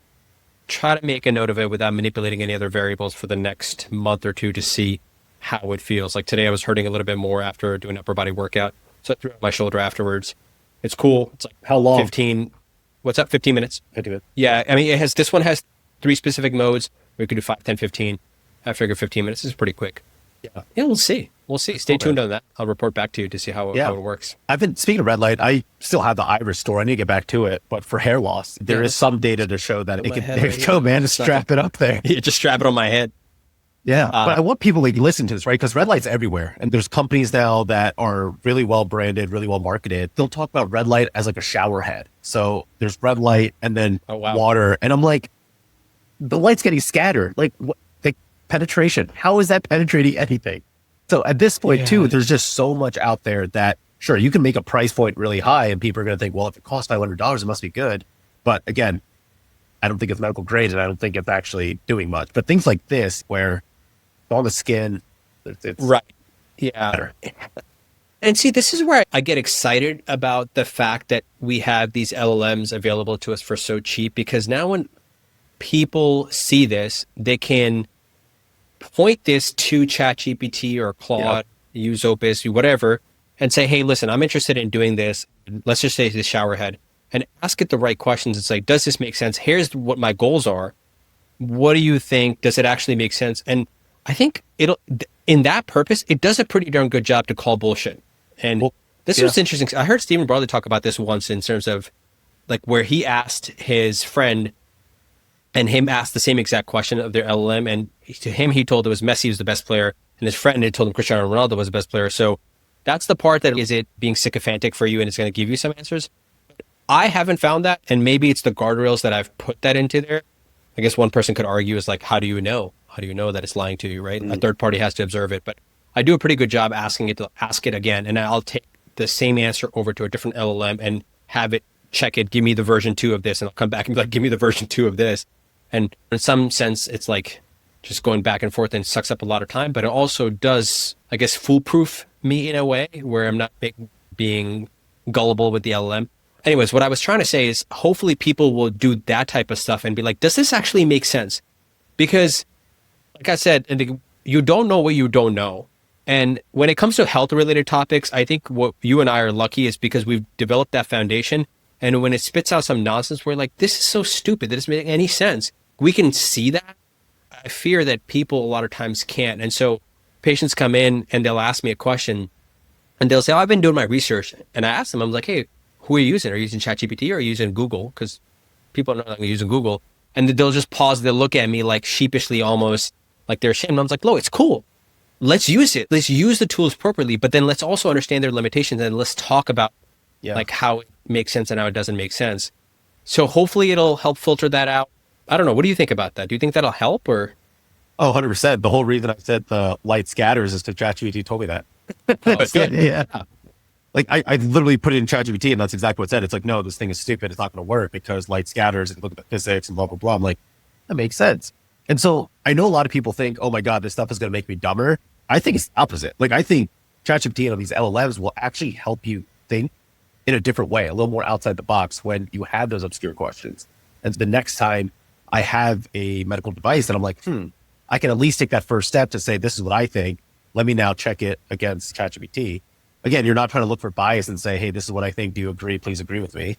try to make a note of it without manipulating any other variables for the next month or two to see how it feels. Like today I was hurting a little bit more after doing an upper body workout. So I threw out my shoulder afterwards. It's cool. It's like
How long?
15. What's up? 15 minutes.
50 minutes.
Yeah. I mean, this one has 3 specific modes. We could do 5, 10, 15. I figure 15 minutes is pretty quick.
Yeah.
Yeah, we'll see. Stay tuned on that. I'll report back to you to see how it works.
Speaking of red light, I still have the Iris store. I need to get back to it. But for hair loss, there is some data to show that it can, there you go, man, just strap it up there.
Yeah, just strap it on my head.
Yeah. But I want people to listen to this, right? Because red light's everywhere. And there's companies now that are really well branded, really well marketed. They'll talk about red light as like a shower head. So there's red light and then water. And I'm like, the light's getting scattered. Like penetration. How is that penetrating anything? So at this point too, there's just so much out there that sure, you can make a price point really high and people are going to think, well, if it costs $500, it must be good. But again, I don't think it's medical grade and I don't think it's actually doing much. But things like this where it's on the skin, it's
right. Yeah.
better.
And see, this is where I get excited about the fact that we have these LLMs available to us for so cheap, because now when people see this, they can point this to ChatGPT or Claude, use Opus, whatever, and say, hey, listen, I'm interested in doing this. Let's just say the shower head, and ask it the right questions and say, does this make sense? Here's what my goals are. What do you think? Does it actually make sense? And I think in that purpose, it does a pretty darn good job to call bullshit. And this was interesting. I heard Stephen Broadley talk about this once in terms of like where he asked his friend and him asked the same exact question of their LLM. And to him, he told it was Messi was the best player. And his friend had told him Cristiano Ronaldo was the best player. So that's the part that is it being sycophantic for you and it's going to give you some answers. I haven't found that. And maybe it's the guardrails that I've put that into there. I guess one person could argue is like, how do you know? How do you know that it's lying to you, right? A third party has to observe it. But I do a pretty good job asking it to ask it again. And I'll take the same answer over to a different LLM and have it check it, give me the version 2 of this. And I'll come back and be like, give me the version 2 of this. And in some sense, it's like just going back and forth and sucks up a lot of time. But it also does, I guess, foolproof me in a way where I'm not being gullible with the LLM. Anyways, what I was trying to say is hopefully people will do that type of stuff and be like, does this actually make sense? Because like I said, you don't know what you don't know. And when it comes to health related topics, I think what you and I are lucky is because we've developed that foundation. And when it spits out some nonsense, we're like, this is so stupid. That doesn't make any sense. We can see that. I fear that people a lot of times can't. And so patients come in and they'll ask me a question and they'll say, oh, I've been doing my research. And I ask them, I'm like, hey, who are you using? Are you using ChatGPT or are you using Google? Because people are not using Google. And they'll just pause. They'll look at me like sheepishly, almost like they're ashamed. I was like, no, it's cool. Let's use it. Let's use the tools appropriately, but then let's also understand their limitations and let's talk about like how it makes sense and how it doesn't make sense. So hopefully it'll help filter that out. I don't know. What do you think about that? Do you think that'll help or?
Oh, 100%. The whole reason I said the light scatters is because ChatGPT told me that.
It's good.
Yeah. Like I literally put it in ChatGPT and that's exactly what it said. It's like, no, this thing is stupid. It's not going to work because light scatters and look at the physics and blah, blah, blah. I'm like, that makes sense. And so I know a lot of people think, oh my God, this stuff is going to make me dumber. I think it's the opposite. Like I think ChatGPT and these LLMs will actually help you think in a different way, a little more outside the box when you have those obscure questions. And the next time I have a medical device and I'm like, I can at least take that first step to say, this is what I think. Let me now check it against ChatGPT. Again, you're not trying to look for bias and say, hey, this is what I think. Do you agree? Please agree with me.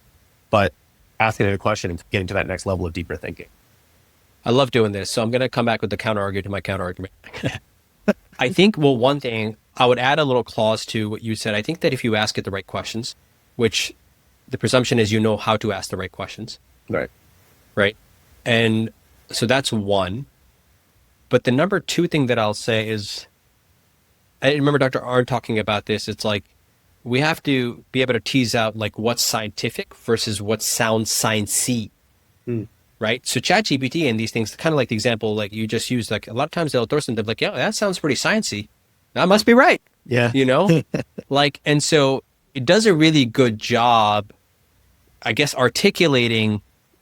But asking it a question and getting to that next level of deeper thinking.
I love doing this. So I'm going to come back with the counter argument to my counter argument. I think, well, one thing I would add a little clause to what you said. I think that if you ask it the right questions, which the presumption is you know how to ask the right questions.
Right.
Right. And so that's one. But the number two thing that I'll say is, I remember Dr. Arnn talking about this. It's like, we have to be able to tease out like what's scientific versus what sounds sciencey. Right. So ChatGPT and these things, kind of like the example, like you just used, like a lot of times they'll throw something like, yeah, that sounds pretty sciencey. That must be right.
Yeah.
You know, like, and so it does a really good job, I guess, articulating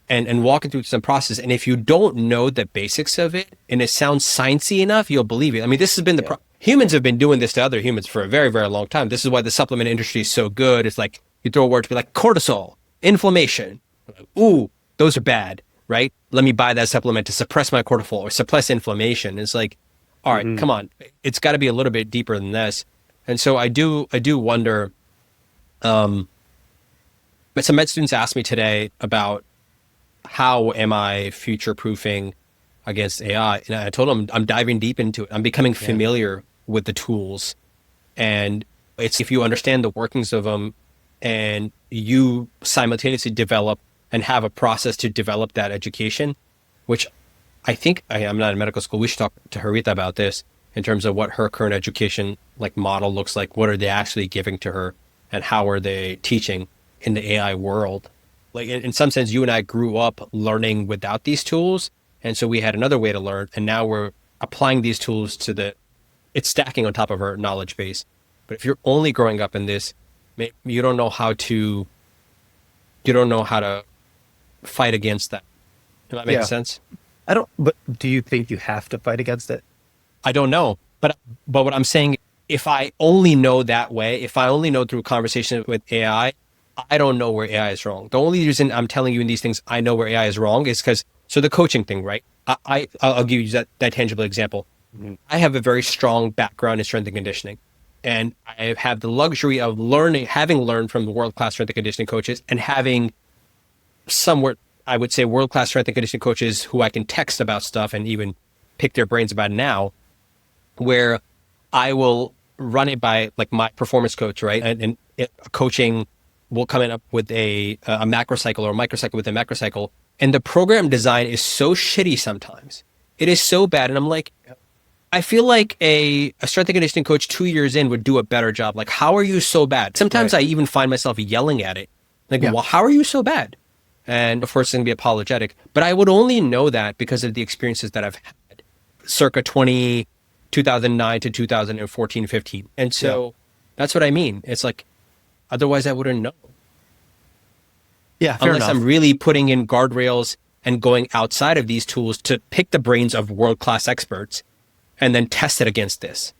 and walking through some process. And if you don't know the basics of it and it sounds sciencey enough, you'll believe it. I mean, this has been humans have been doing this to other humans for a very, very long time. This is why the supplement industry is so good. It's like you throw a word to be like cortisol, inflammation. Ooh, those are bad, right? Let me buy that supplement to suppress my cortisol or suppress inflammation. It's like, all right, come on. It's got to be a little bit deeper than this. And so I do wonder, but some med students asked me today about how am I future-proofing against AI? And I told them I'm diving deep into it. I'm becoming familiar with the tools. And it's if you understand the workings of them and you simultaneously develop and have a process to develop that education, which I think, I'm not in medical school, we should talk to Harita about this in terms of what her current education like model looks like. What are they actually giving to her and how are they teaching in the AI world? Like in some sense, you and I grew up learning without these tools. And so we had another way to learn. And now we're applying these tools to it's stacking on top of our knowledge base. But if you're only growing up in this, you don't know how to fight against that. Does that make sense?
But do you think you have to fight against it?
I don't know. But what I'm saying, if I only know that way, if I only know through conversation with AI, I don't know where AI is wrong. The only reason I'm telling you in these things, I know where AI is wrong is because, so the coaching thing, right? I'll give you that tangible example. I have a very strong background in strength and conditioning. And I have the luxury of having learned from the world-class strength and conditioning coaches and having somewhat, I would say, world-class strength and conditioning coaches who I can text about stuff and even pick their brains about now, where I will run it by like my performance coach, right? And coaching will come in up with a macrocycle or a microcycle with a macrocycle. And the program design is so shitty sometimes. It is so bad. And I'm like, I feel like a strength and conditioning coach 2 years in would do a better job. Like, how are you so bad? Sometimes I even find myself yelling at it. Like, well, how are you so bad? And of course, it's going to be apologetic. But I would only know that because of the experiences that I've had circa 2009 to 2014, 15. And so that's what I mean. It's like, otherwise I wouldn't know.
Yeah, fair
unless
enough.
I'm really putting in guardrails and going outside of these tools to pick the brains of world-class experts and then test it against this.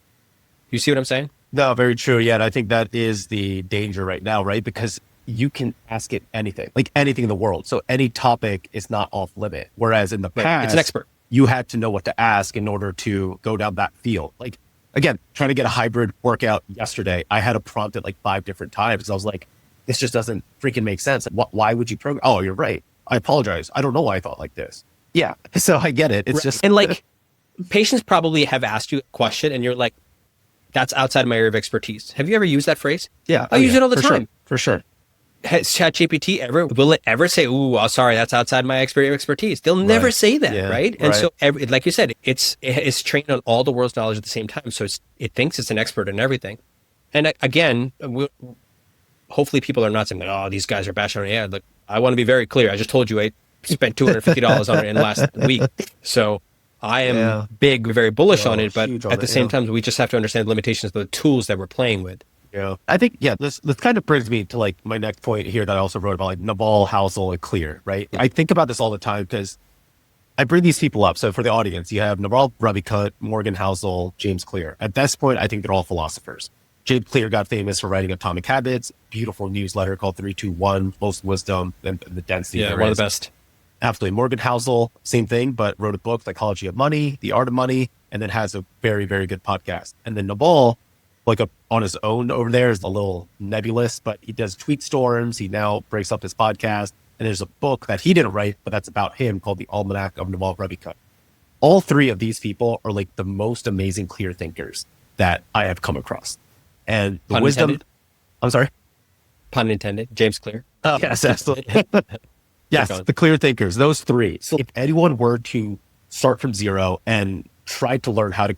You see what I'm saying?
No, very true. Yeah, and I think that is the danger right now, right? Because you can ask it anything, like anything in the world. So any topic is not off limit. Whereas in the past,
it's an expert.
You had to know what to ask in order to go down that field. Like, again, trying to get a hybrid workout yesterday, I had to prompt it like 5 different times. I was like, this just doesn't freaking make sense. Why would you program? Oh, you're right. I apologize. I don't know why I thought like this. Yeah. So I get it. It's just.
And like, patients probably have asked you a question and you're like, that's outside of my area of expertise. Have you ever used that phrase?
Yeah.
I use it all the time.
For sure.
Has ChatGPT will it ever say, "Ooh, oh, sorry, that's outside my area of expertise"? They'll never say that, right? And so, like you said, it's trained on all the world's knowledge at the same time. So it thinks it's an expert in everything. And again, hopefully people are not saying, "Oh, these guys are bashing on AI." Look, I want to be very clear. I just told you I spent $250 on it in the last week, so I am very bullish on it. But at the same time, we just have to understand the limitations of the tools that we're playing with.
Yeah, I think, this kind of brings me to like my next point here that I also wrote about, like Naval, Housel, and Clear, right? I think about this all the time because I bring these people up. So for the audience, you have Naval Ravikant, Morgan Housel, James Clear. At this point, I think they're all philosophers. James Clear got famous for writing Atomic Habits, beautiful newsletter called 321, Most Wisdom, and the Density.
Yeah, one of the best.
Absolutely. Morgan Housel, same thing, but wrote a book, Psychology of Money, The Art of Money, and then has a very, very good podcast. And then Naval, on his own over there, is a little nebulous, but he does tweet storms. He now breaks up his podcast. And there's a book that he didn't write, but that's about him, called The Almanac of Naval Ravikant. All three of these people are like the most amazing clear thinkers that I have come across. And the wisdom... Intended. I'm sorry?
Pun intended. James Clear.
Yes, absolutely. Yes, the clear thinkers, those three. So if anyone were to start from zero and try to learn how to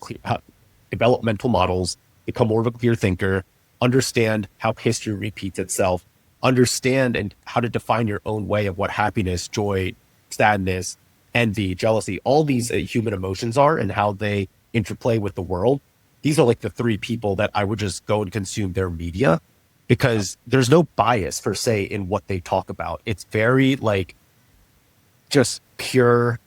develop mental models, become more of a clear thinker, understand how history repeats itself, understand and how to define your own way of what happiness, joy, sadness, envy, jealousy, all these human emotions are and how they interplay with the world. These are like the three people that I would just go and consume their media, because there's no bias per se in what they talk about. It's very like just pure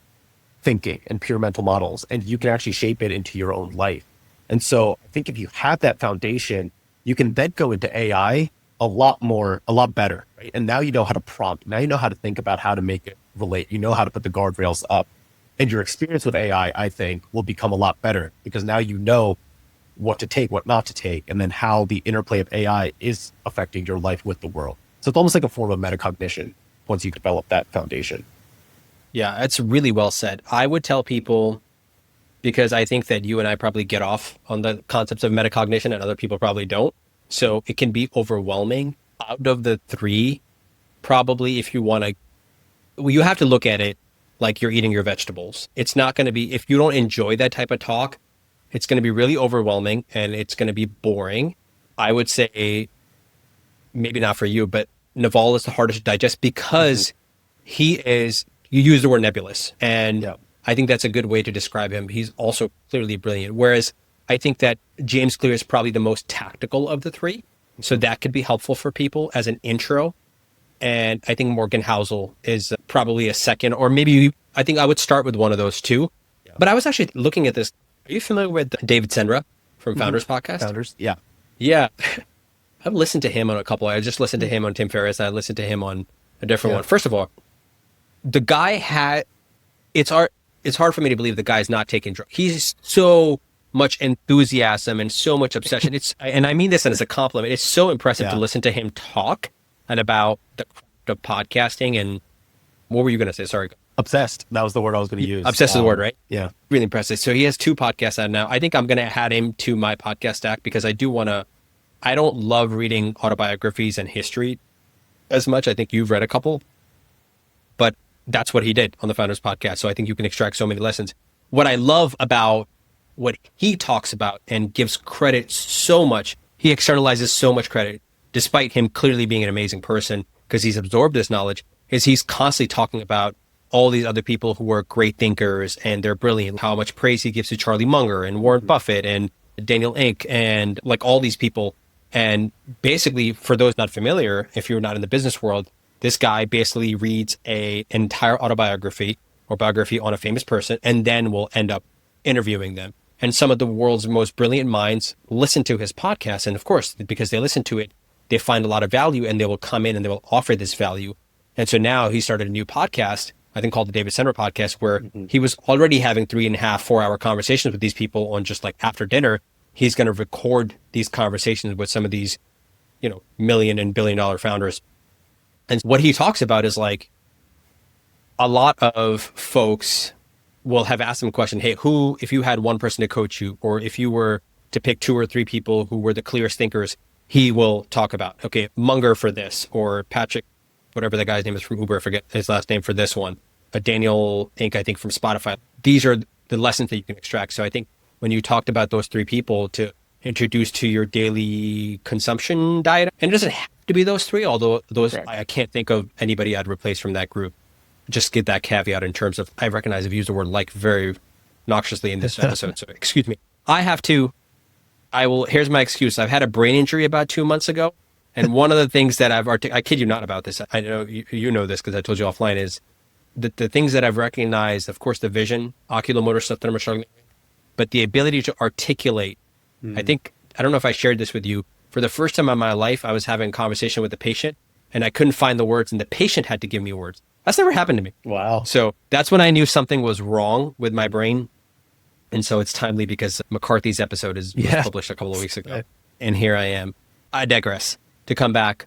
thinking and pure mental models, and you can actually shape it into your own life. And so I think if you have that foundation, you can then go into AI a lot better, right? And now you know how to prompt. Now you know how to think about how to make it relate. You know how to put the guardrails up. And your experience with AI, I think, will become a lot better, because now you know what to take, what not to take, and then how the interplay of AI is affecting your life with the world. So it's almost like a form of metacognition once you develop that foundation.
Yeah, it's really well said. I would tell people, because I think that you and I probably get off on the concepts of metacognition and other people probably don't. So it can be overwhelming. Out of the three, probably if you want to, you have to look at it like you're eating your vegetables. It's not going to be, if you don't enjoy that type of talk, it's going to be really overwhelming and it's going to be boring. I would say, maybe not for you, but Naval is the hardest to digest because he is, you use the word nebulous. And I think that's a good way to describe him. He's also clearly brilliant. Whereas I think that James Clear is probably the most tactical of the three. So that could be helpful for people as an intro. And I think Morgan Housel is probably a second, or maybe I think I would start with one of those two. Yeah. But I was actually looking at this. Are you familiar with David Senra from Founders Podcast?
Founders, yeah.
Yeah. I've listened to him on a couple. I just listened to him on Tim Ferriss, and I listened to him on a different one. First of all, the guy it's hard for me to believe the guy's not taking drugs. He's so much enthusiasm and so much obsession. And I mean this as a compliment. It's so impressive to listen to him talk and about the podcasting. And what were you going to say? Sorry.
Obsessed. That was the word I was going to use.
Obsessed is the word, right?
Yeah.
Really impressive. So he has 2 podcasts out now. I think I'm going to add him to my podcast stack because I don't love reading autobiographies and history as much. I think you've read a couple, but that's what he did on the Founders Podcast. So I think you can extract so many lessons. What I love about what he talks about and gives credit so much, he externalizes so much credit, despite him clearly being an amazing person because he's absorbed this knowledge, is he's constantly talking about all these other people who are great thinkers and they're brilliant, how much praise he gives to Charlie Munger and Warren Buffett and Daniel Ek and like all these people. And basically, for those not familiar, if you're not in the business world, this guy basically reads an entire autobiography or biography on a famous person and then will end up interviewing them. And some of the world's most brilliant minds listen to his podcast. And of course, because they listen to it, they find a lot of value and they will come in and they will offer this value. And so now he started a new podcast, I think called the David Senra Podcast, where he was already having 3.5, 4-hour conversations with these people on just like after dinner. He's going to record these conversations with some of these, million and billion-dollar founders. And what he talks about is like a lot of folks will have asked him a question, hey, if you had one person to coach you, or if you were to pick 2 or 3 people who were the clearest thinkers, he will talk about, okay, Munger for this, or Patrick, whatever the guy's name is from Uber, I forget his last name for this one, but Daniel Inc., I think from Spotify. These are the lessons that you can extract. So I think when you talked about those 3 people to introduce to your daily consumption diet, and it doesn't have to be those 3, although those, right. I can't think of anybody I'd replace from that group. Just get that caveat in terms of, I recognize I've used the word like very noxiously in this episode. So excuse me. Here's my excuse. I've had a brain injury about 2 months ago. And one of the things that I kid you not about this, I know you know this because I told you offline, is that the things that I've recognized, of course, the vision, oculomotor stuff that I'm struggling with, but the ability to articulate. I don't know if I shared this with you. For the first time in my life, I was having a conversation with a patient and I couldn't find the words and the patient had to give me words. That's never happened to me.
Wow.
So that's when I knew something was wrong with my brain. And so it's timely because McCarthy's episode was published a couple of weeks ago. And here I am. I digress. To come back,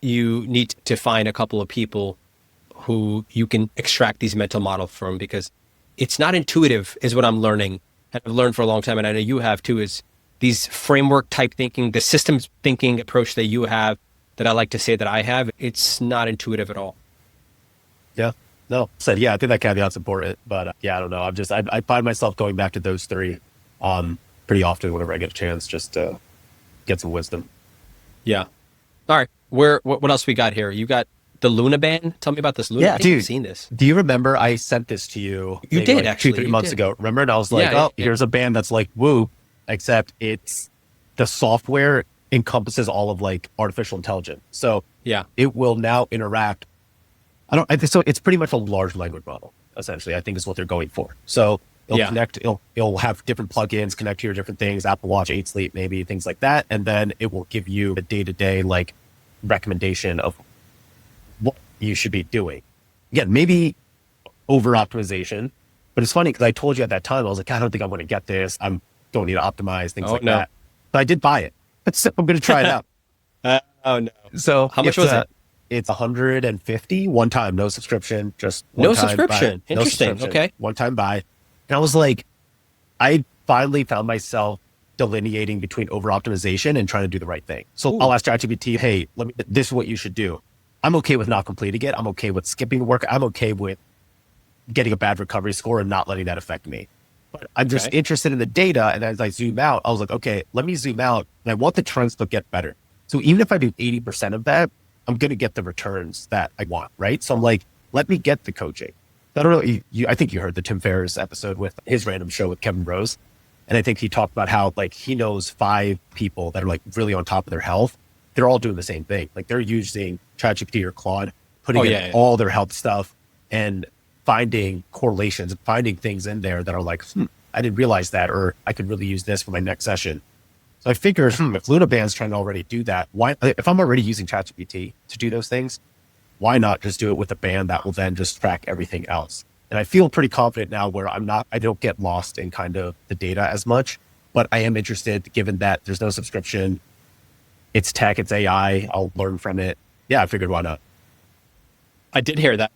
you need to find a couple of people who you can extract these mental models from, because it's not intuitive is what I'm learning. And I've learned for a long time, and I know you have too, is these framework type thinking, the systems thinking approach that you have, that I like to say that I have, it's not intuitive at all.
Yeah. No. I think that caveat's important, but I don't know. I find myself going back to those 3 pretty often whenever I get a chance, just to get some wisdom.
Yeah. All right. What else we got here? You got the Luna band. Tell me about this Luna.
Yeah, dude.
I've seen this.
Do you remember I sent this to you?
You did, actually.
2-3 months ago. Remember? And I was like, here's a band that's like Whoop, except it's the software encompasses all of like artificial intelligence. So it will now interact. So it's pretty much a large language model, essentially, I think is what they're going for. So it'll connect, it'll have different plugins connect to your different things, Apple Watch, 8 Sleep, maybe things like that. And then it will give you a day-to-day like recommendation of what you should be doing. Again, maybe over optimization, but it's funny because I told you at that time, I was like, I don't think I'm going to get this. I don't need to optimize things that. But I did buy it. So I'm going to try it out.
Oh no.
So
how much was it?
It's $150 one time, no subscription, just
no subscription. Interesting. No subscription, okay.
One time buy. And I was like, I finally found myself delineating between over optimization and trying to do the right thing. So I'll ask ChatGPT, hey, this is what you should do. I'm okay with not completing it. I'm okay with skipping work. I'm okay with getting a bad recovery score and not letting that affect me. But I'm just interested in the data. And as I zoom out, I was like, okay, let me zoom out. And I want the trends to get better. So even if I do 80% of that, I'm going to get the returns that I want, right? So I'm like, let me get the coaching. I don't know. I think you heard the Tim Ferriss episode with his random show with Kevin Rose. And I think he talked about how like he knows 5 people that are like really on top of their health. They're all doing the same thing. Like they're using ChatGPT or Claude, putting in all their health stuff and finding correlations, finding things in there that are like, I didn't realize that, or I could really use this for my next session. So I figured if Luna Band's trying to already do that, why, if I'm already using ChatGPT to do those things, why not just do it with a band that will then just track everything else? And I feel pretty confident now where I don't get lost in kind of the data as much, but I am interested given that there's no subscription. It's tech, it's AI. I'll learn from it. Yeah, I figured why not?
I did hear that.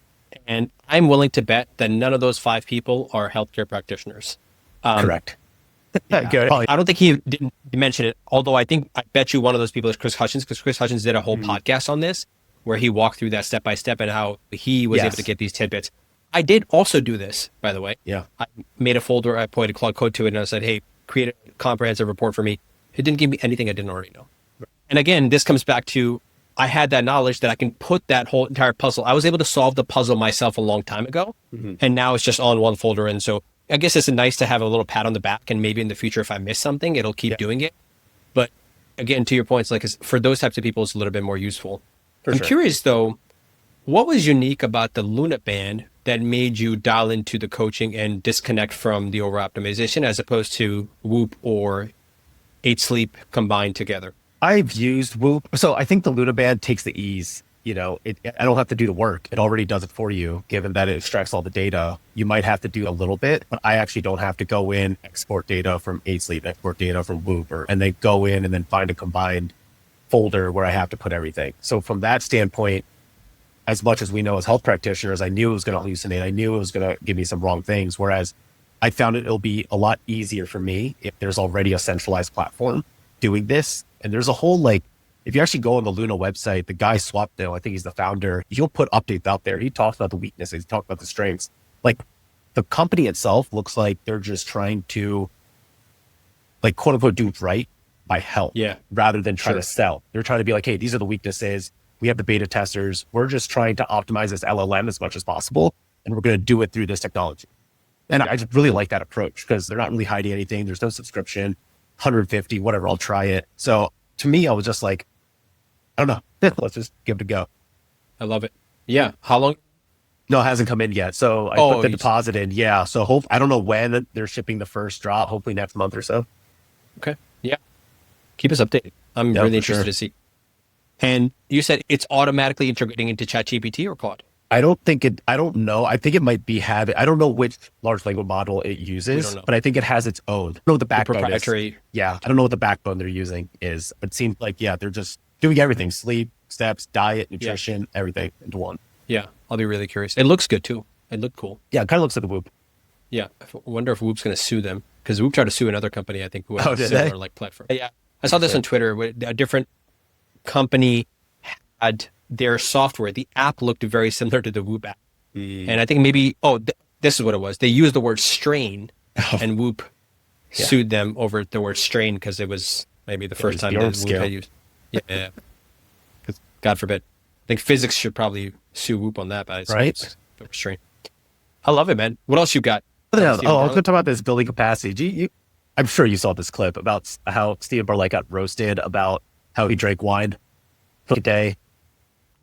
And I'm willing to bet that none of those 5 people are healthcare practitioners.
Correct.
Good. I don't think he didn't mention it, although I bet you one of those people is Chris Hutchins, because Chris Hutchins did a whole podcast on this where he walked through that step by step and how he was able to get these tidbits. I did also do this, by the way.
Yeah.
I made a folder, I pointed Claude Code to it, and I said, hey, create a comprehensive report for me. It didn't give me anything I didn't already know. And again, this comes back to, I had that knowledge that I can put that whole entire puzzle. I was able to solve the puzzle myself a long time ago, and now it's just all in one folder. And so I guess it's nice to have a little pat on the back, and maybe in the future, if I miss something, it'll keep doing it. But again, to your points, like for those types of people, it's a little bit more useful. I'm curious though, what was unique about the Luna Band that made you dial into the coaching and disconnect from the over optimization as opposed to Whoop or 8 Sleep combined together?
I've used Whoop. So I think the Luna Band takes the ease. I don't have to do the work. It already does it for you, given that it extracts all the data. You might have to do a little bit, but I actually don't have to go in, export data from 8 Sleep, export data from Whoop, and then go in and then find a combined folder where I have to put everything. So from that standpoint, as much as we know as health practitioners, I knew it was going to hallucinate. I knew it was going to give me some wrong things. Whereas I found it'll be a lot easier for me if there's already a centralized platform doing this. And there's a whole like, if you actually go on the Luna website, the guy Swapno, I think he's the founder, he'll put updates out there. He talks about the weaknesses, he talks about the strengths. Like the company itself looks like they're just trying to like quote unquote do right by help rather than try to sell. They're trying to be like, hey, these are the weaknesses. We have the beta testers. We're just trying to optimize this LLM as much as possible. And we're going to do it through this technology. And I just really like that approach because they're not really hiding anything. There's no subscription, 150, whatever, I'll try it. So to me, I was just like, I don't know. Let's just give it a go.
I love it. Yeah. How long?
No, it hasn't come in yet. So I put the deposit in. Yeah. So I don't know when they're shipping the first drop, hopefully next month or so.
Okay. Yeah. Keep us updated. I'm really interested to see. And you said it's automatically integrating into ChatGPT or Claude?
I don't know. I think it might be I don't know which large language model it uses, but I think it has its own. I don't know what the backbone
proprietary.
is. Yeah. I don't know what the backbone they're using is. It seems like, they're just doing everything. Sleep, steps, diet, nutrition, everything into one.
Yeah. I'll be really curious. It looks good too. It looked cool.
Yeah. It kind of looks like the Whoop.
Yeah. I wonder if Whoop's going to sue them because Whoop tried to sue another company, I think, who has a similar like platform. Yeah. I saw this on Twitter. A different company had their software. The app looked very similar to the Whoop app. And I think maybe, this is what it was. They used the word strain and Whoop sued them over the word strain because it was maybe the first time that Whoop had used. Yeah. Because God forbid. I think physics should probably sue Whoop on that, but it's strain. I love it, man. What else you got?
I was going to talk about this building capacity. I'm sure you saw this clip about how Stephen Bartlett got roasted about how he drank wine a day.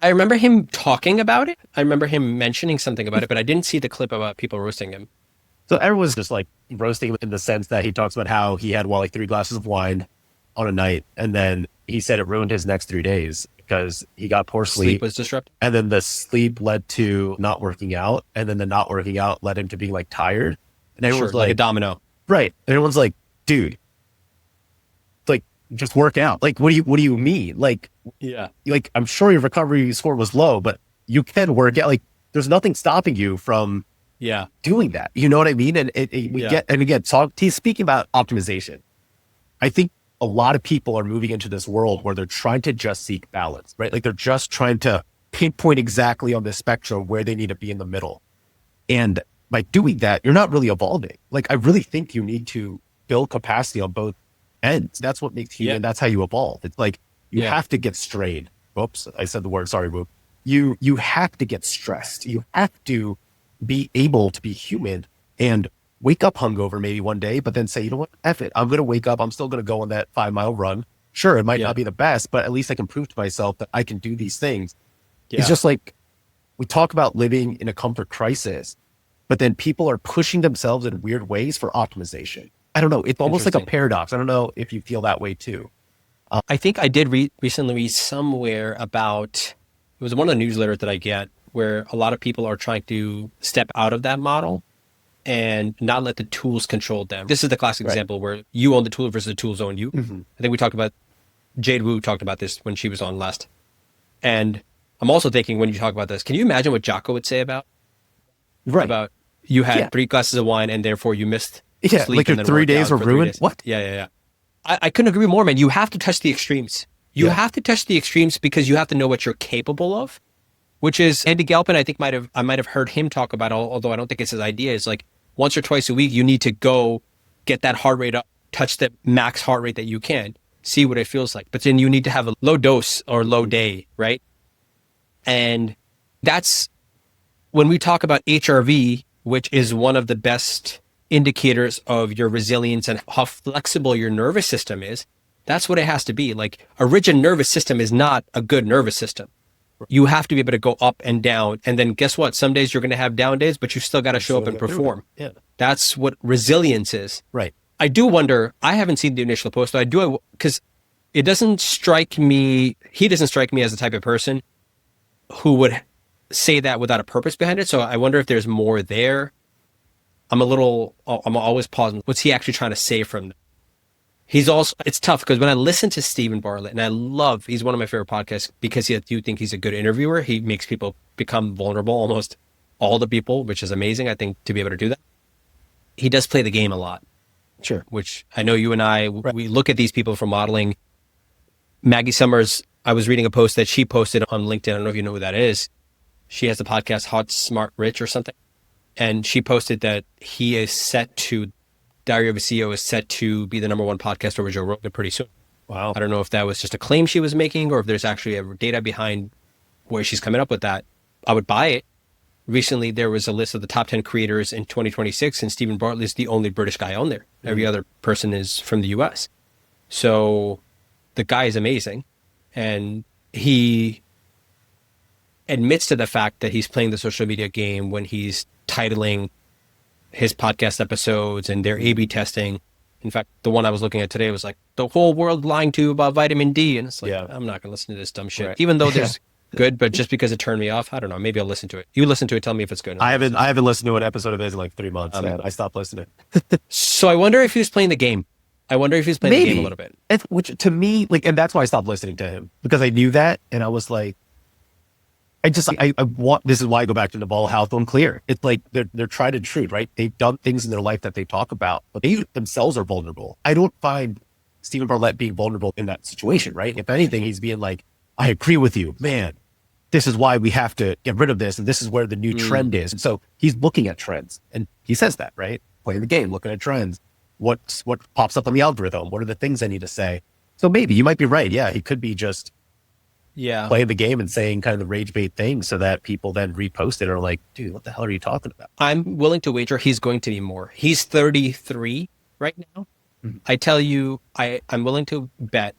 I remember him talking about it. I remember him mentioning something about it, but I didn't see the clip about people roasting him.
So everyone's just like roasting him in the sense that he talks about how he had 3 glasses of wine on a night. And then he said it ruined his next 3 days because he got poor sleep.
Sleep was disrupted.
And then the sleep led to not working out. And then the not working out led him to being like tired. And everyone's
like a domino.
Right. And everyone's like, dude, like just work out. Like, what do you mean? Like, I'm sure your recovery score was low, but you can work out. Like, there's nothing stopping you from doing that. You know what I mean? And he's speaking about optimization. I think a lot of people are moving into this world where they're trying to just seek balance, right? Like they're just trying to pinpoint exactly on the spectrum where they need to be in the middle. And by doing that, you're not really evolving. Like, I really think you need to build capacity on both ends. That's what makes human. That's how you evolve. It's like, you have to get strained. Oops, I said the word. Sorry, Whoop. You have to get stressed. You have to be able to be human and wake up hungover maybe one day, but then say, you know what, F it. I'm going to wake up. I'm still going to go on that 5-mile run. Sure, it might not be the best, but at least I can prove to myself that I can do these things. It's just like, we talk about living in a comfort crisis, but then people are pushing themselves in weird ways for optimization. I don't know. It's almost like a paradox. I don't know if you feel that way too.
I think I did recently read somewhere about, it was one of the newsletters that I get, where a lot of people are trying to step out of that model and not let the tools control them. This is the classic example where you own the tool versus the tools own you. I think we talked about, Jade Wu talked about this when she was on last. And I'm also thinking, when you talk about this, can you imagine what Jocko would say about you had 3 glasses of wine and therefore you missed sleep,
like your 3 days were ruined? What?
Yeah. I couldn't agree more, man. You have to touch the extremes. You have to touch the extremes because you have to know what you're capable of, which is Andy Galpin, I think I might have heard him talk about, although I don't think it's his idea, is like once or twice a week, you need to go get that heart rate up, touch the max heart rate that you can, see what it feels like. But then you need to have a low dose or low day, right? And that's when we talk about HRV, which is one of the best indicators of your resilience and how flexible your nervous system is. That's what it has to be. Like, a rigid nervous system is not a good nervous system. You have to be able to go up and down. And then guess what? Some days you're going to have down days, but you still got to show up and perform. Yeah. That's what resilience is.
Right.
I do wonder, I haven't seen the initial post, but I do, because it doesn't strike me, he doesn't strike me as the type of person who would say that without a purpose behind it. So I wonder if there's more there. I'm always pausing. What's he actually trying to say from that? He's also, it's tough because when I listen to Stephen Bartlett, and he's one of my favorite podcasts because I do think he's a good interviewer. He makes people become vulnerable, almost all the people, which is amazing, I think, to be able to do that. he does play the game a lot.
Sure.
Which I know you and I, we look at these people for modeling. Maggie Summers, I was reading a post that she posted on LinkedIn. I don't know if you know who that is. She has the podcast Hot, Smart, Rich or something. And she posted that he is set to, Diary of a CEO is set to be the #1 podcast over Joe Rogan pretty soon.
Wow.
I don't know if that was just a claim she was making or if there's actually a data behind where she's coming up with that. I would buy it. Recently, there was a list of the top 10 creators in 2026, and Stephen Bartlett is the only British guy on there. Every other person is from the US. So the guy is amazing. And he admits to the fact that he's playing the social media game when he's titling his podcast episodes and they're A/B testing. In fact, the one I was looking at today was like, the whole world lying to you about vitamin D. And it's like, I'm not going to listen to this dumb shit. Right. Even though there's good, but just because it turned me off, I don't know. Maybe I'll listen to it. You listen to it. Tell me if it's good.
I haven't listened to an episode of his in like 3 months. Man. I stopped listening.
So I wonder if he's playing the game. I wonder if he's playing the game a little bit.
Which to me, like, and that's why I stopped listening to him, because I knew that. And I was like, I want, this is why I go back to Naval Health and Clear. It's like they're tried and true, right? They've done things in their life that they talk about, but they themselves are vulnerable. I don't find Stephen Bartlett being vulnerable in that situation, right? If anything, he's being like, I agree with you, man. This is why we have to get rid of this. And this is where the new trend is. And so he's looking at trends, and he says that, right? Playing the game, looking at trends. What pops up on the algorithm? What are the things I need to say? So maybe you might be right. Yeah. He could be just playing the game and saying kind of the rage bait things so that people then repost it or like, dude, what the hell are you talking about?
I'm willing to wager he's going to be more. He's 33 right now. Mm-hmm. I tell you, I'm willing to bet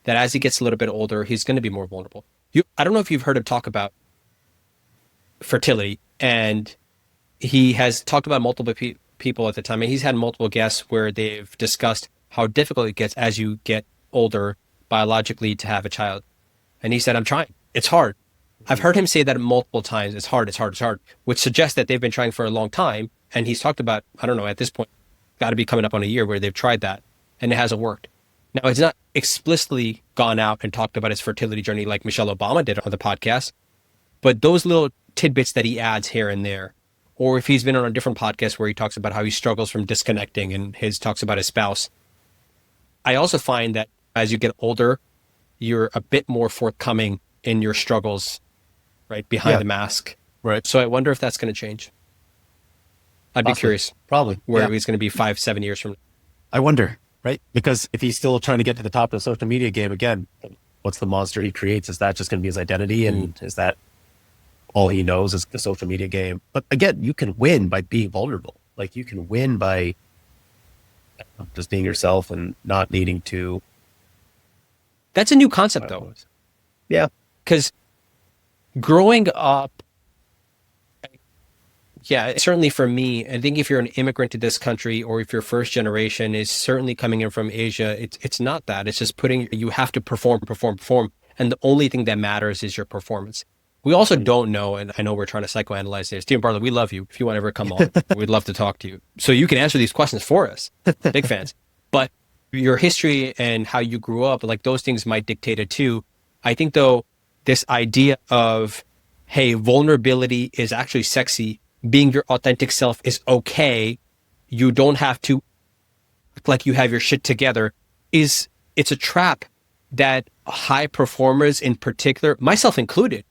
that as he gets a little bit older, he's going to be more vulnerable. I don't know if you've heard him talk about fertility, and he has talked about multiple people at the time, and he's had multiple guests where they've discussed how difficult it gets as you get older biologically to have a child. And he said, I'm trying. It's hard. I've heard him say that multiple times. It's hard, which suggests that they've been trying for a long time. And he's talked about, I don't know, at this point, got to be coming up on a year where they've tried that and it hasn't worked. Now, it's not explicitly gone out and talked about his fertility journey like Michelle Obama did on the podcast, but those little tidbits that he adds here and there, or if he's been on a different podcast where he talks about how he struggles from disconnecting and talks about his spouse. I also find that as you get older, you're a bit more forthcoming in your struggles, right? Behind the mask.
Right.
So I wonder if that's going to change. I'd be curious.
Probably.
Where he's going to be 5-7 years from now.
I wonder, right? Because if he's still trying to get to the top of the social media game again, what's the monster he creates? Is that just going to be his identity? And is that all he knows is the social media game? But again, you can win by being vulnerable. Like you can win by just being yourself and not needing to.
That's a new concept though.
Yeah.
Because growing up, certainly for me, I think if you're an immigrant to this country or if your first generation is certainly coming in from Asia, it's not that. It's just you have to perform. And the only thing that matters is your performance. We also don't know, and I know we're trying to psychoanalyze this. Stephen Bartlett, we love you. If you want to ever come on, we'd love to talk to you. So you can answer these questions for us. Big fans. But your history and how you grew up, like those things might dictate it too. I think though, this idea of, hey, vulnerability is actually sexy. Being your authentic self is okay. You don't have to act like you have your shit together. It's a trap that high performers in particular, myself included,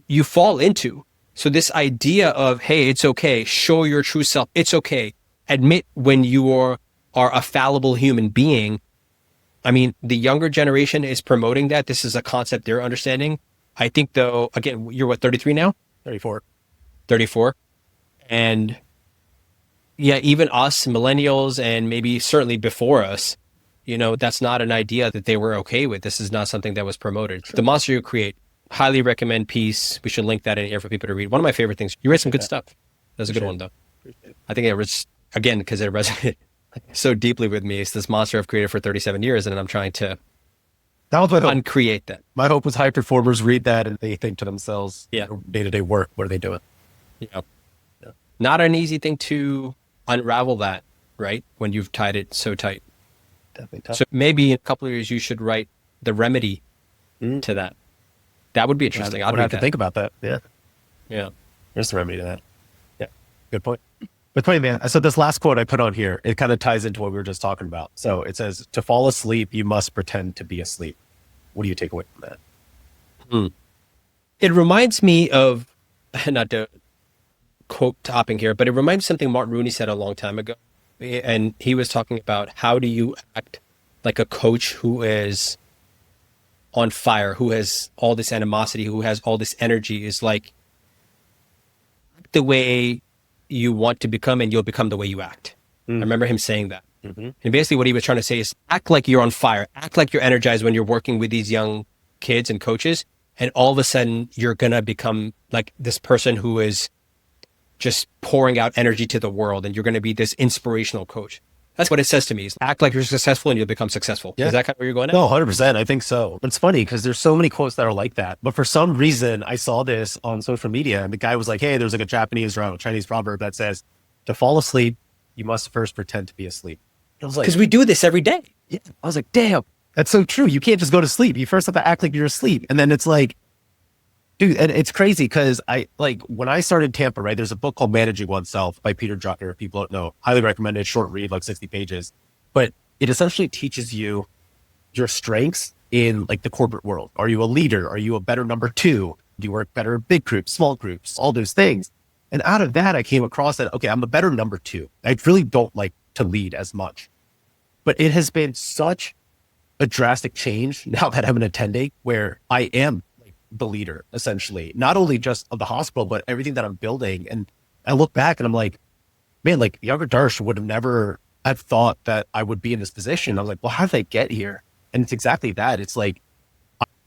you fall into. So this idea of, hey, it's okay. Show your true self. It's okay. Admit when you are a fallible human being. I mean, the younger generation is promoting that. This is a concept they're understanding. I think though, again, you're what, 33 now?
34.
34. And yeah, even us millennials and maybe certainly before us, that's not an idea that they were okay with. This is not something that was promoted. Sure. The Monster You Create, highly recommend piece. We should link that in here for people to read. One of my favorite things. You read some good stuff. That's a good one though. I think it was, again, because it resonated so deeply with me. It's this monster I've created for 37 years and I'm trying to uncreate that.
My hope was high performers read that and they think to themselves, day-to-day work, what are they doing?
Yeah. Not an easy thing to unravel that, right? When you've tied it so tight.
Definitely tough.
So maybe in a couple of years, you should write the remedy to that. That would be interesting.
I'd have to think about that. Yeah.
Yeah.
There's the remedy to that. Yeah. Good point. But funny, man. So this last quote I put on here, it kind of ties into what we were just talking about. So it says, to fall asleep, you must pretend to be asleep. What do you take away from that?
It reminds me of, not to quote topping here, but it reminds me of something Martin Rooney said a long time ago. And he was talking about how do you act like a coach who is on fire, who has all this animosity, who has all this energy, is like the way you want to become and you'll become the way you act. I remember him saying that. And basically what he was trying to say is act like you're on fire, act like you're energized when you're working with these young kids and coaches. And all of a sudden you're going to become like this person who is just pouring out energy to the world. And you're going to be this inspirational coach. That's what it says to me. Is act like you're successful and you'll become successful. Yeah. Is that kind of where you're going at?
No, 100%. I think so. It's funny because there's so many quotes that are like that. But for some reason, I saw this on social media and the guy was like, hey, there's like a Japanese or Chinese proverb that says, to fall asleep, you must first pretend to be asleep. I was like,
because we do this every day.
Yeah. I was like, damn, that's so true. You can't just go to sleep. You first have to act like you're asleep. And then it's like, dude, and it's crazy because when I started Tampa, right, there's a book called Managing Oneself by Peter Drucker. If people don't know, highly recommend it. Short read, like 60 pages. But it essentially teaches you your strengths in like the corporate world. Are you a leader? Are you a better number two? Do you work better in big groups, small groups, all those things? And out of that, I came across that, okay, I'm a better number two. I really don't like to lead as much. But it has been such a drastic change now that I'm an attending where I am the leader, essentially, not only just of the hospital, but everything that I'm building. And I look back and I'm like, man, like younger Darsh would have never have thought that I would be in this position. I was like, well, how did I get here? And it's exactly that. It's like,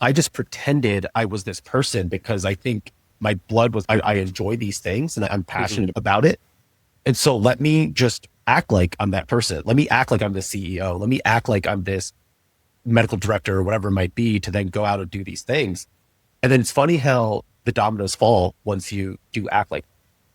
I just pretended I was this person because I think my blood was, I enjoy these things and I'm passionate about it. And so let me just act like I'm that person. Let me act like I'm the CEO. Let me act like I'm this medical director or whatever it might be to then go out and do these things. And then it's funny how the dominoes fall once you do act like,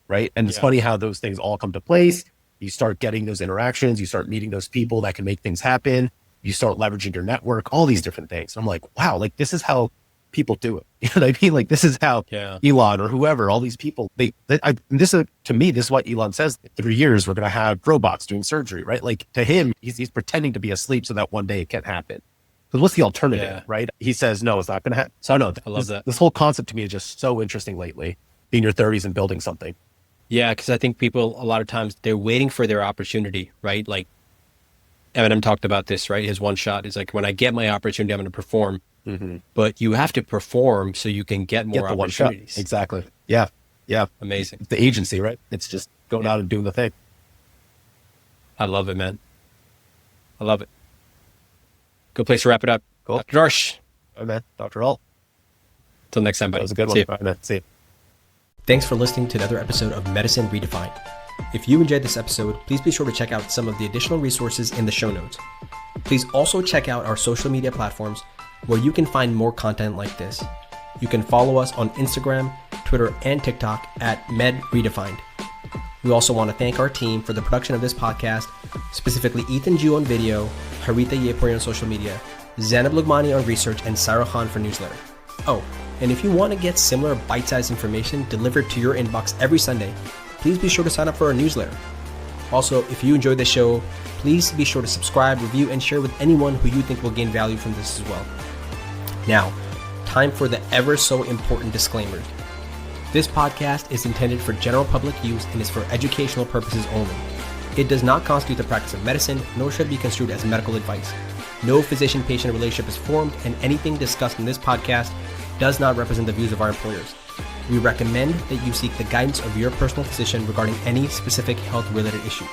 right? And it's funny how those things all come to place. You start getting those interactions. You start meeting those people that can make things happen. You start leveraging your network, all these different things. I'm like, wow, like this is how people do it. You know what I mean? Like this is how Elon or whoever, all these people, this is, to me, this is what Elon says. In 3 years, we're going to have robots doing surgery, right? Like to him, he's pretending to be asleep so that one day it can happen. Because what's the alternative, right? He says, no, it's not going to happen. So I know.
I love that.
This whole concept to me is just so interesting lately, being in your 30s and building something.
Yeah, because I think people, a lot of times, they're waiting for their opportunity, right? Like Eminem talked about this, right? His one shot is like, when I get my opportunity, I'm going to perform. But you have to perform so you can get more opportunities.
Exactly. Yeah. Yeah.
Amazing.
It's the agency, right? It's just going out and doing the thing.
I love it, man. I love it. Good place to wrap it up.
Cool.
Dr. Darsh.
All right, man. Dr. Alt.
Till next time, buddy.
That was a good one.
See you.
All right, man. See you.
Thanks for listening to another episode of Medicine Redefined. If you enjoyed this episode, please be sure to check out some of the additional resources in the show notes. Please also check out our social media platforms where you can find more content like this. You can follow us on Instagram, Twitter, and TikTok at MedRedefined. We also want to thank our team for the production of this podcast, specifically Ethan Ju on video, Harita Yepuri on social media, Zainab Lugmani on research, and Sarah Khan for newsletter. Oh, and if you want to get similar bite-sized information delivered to your inbox every Sunday, please be sure to sign up for our newsletter. Also, if you enjoyed the show, please be sure to subscribe, review, and share with anyone who you think will gain value from this as well. Now, time for the ever so important disclaimers. This podcast is intended for general public use and is for educational purposes only. It does not constitute the practice of medicine, nor should it be construed as medical advice. No physician-patient relationship is formed, and anything discussed in this podcast does not represent the views of our employers. We recommend that you seek the guidance of your personal physician regarding any specific health-related issues.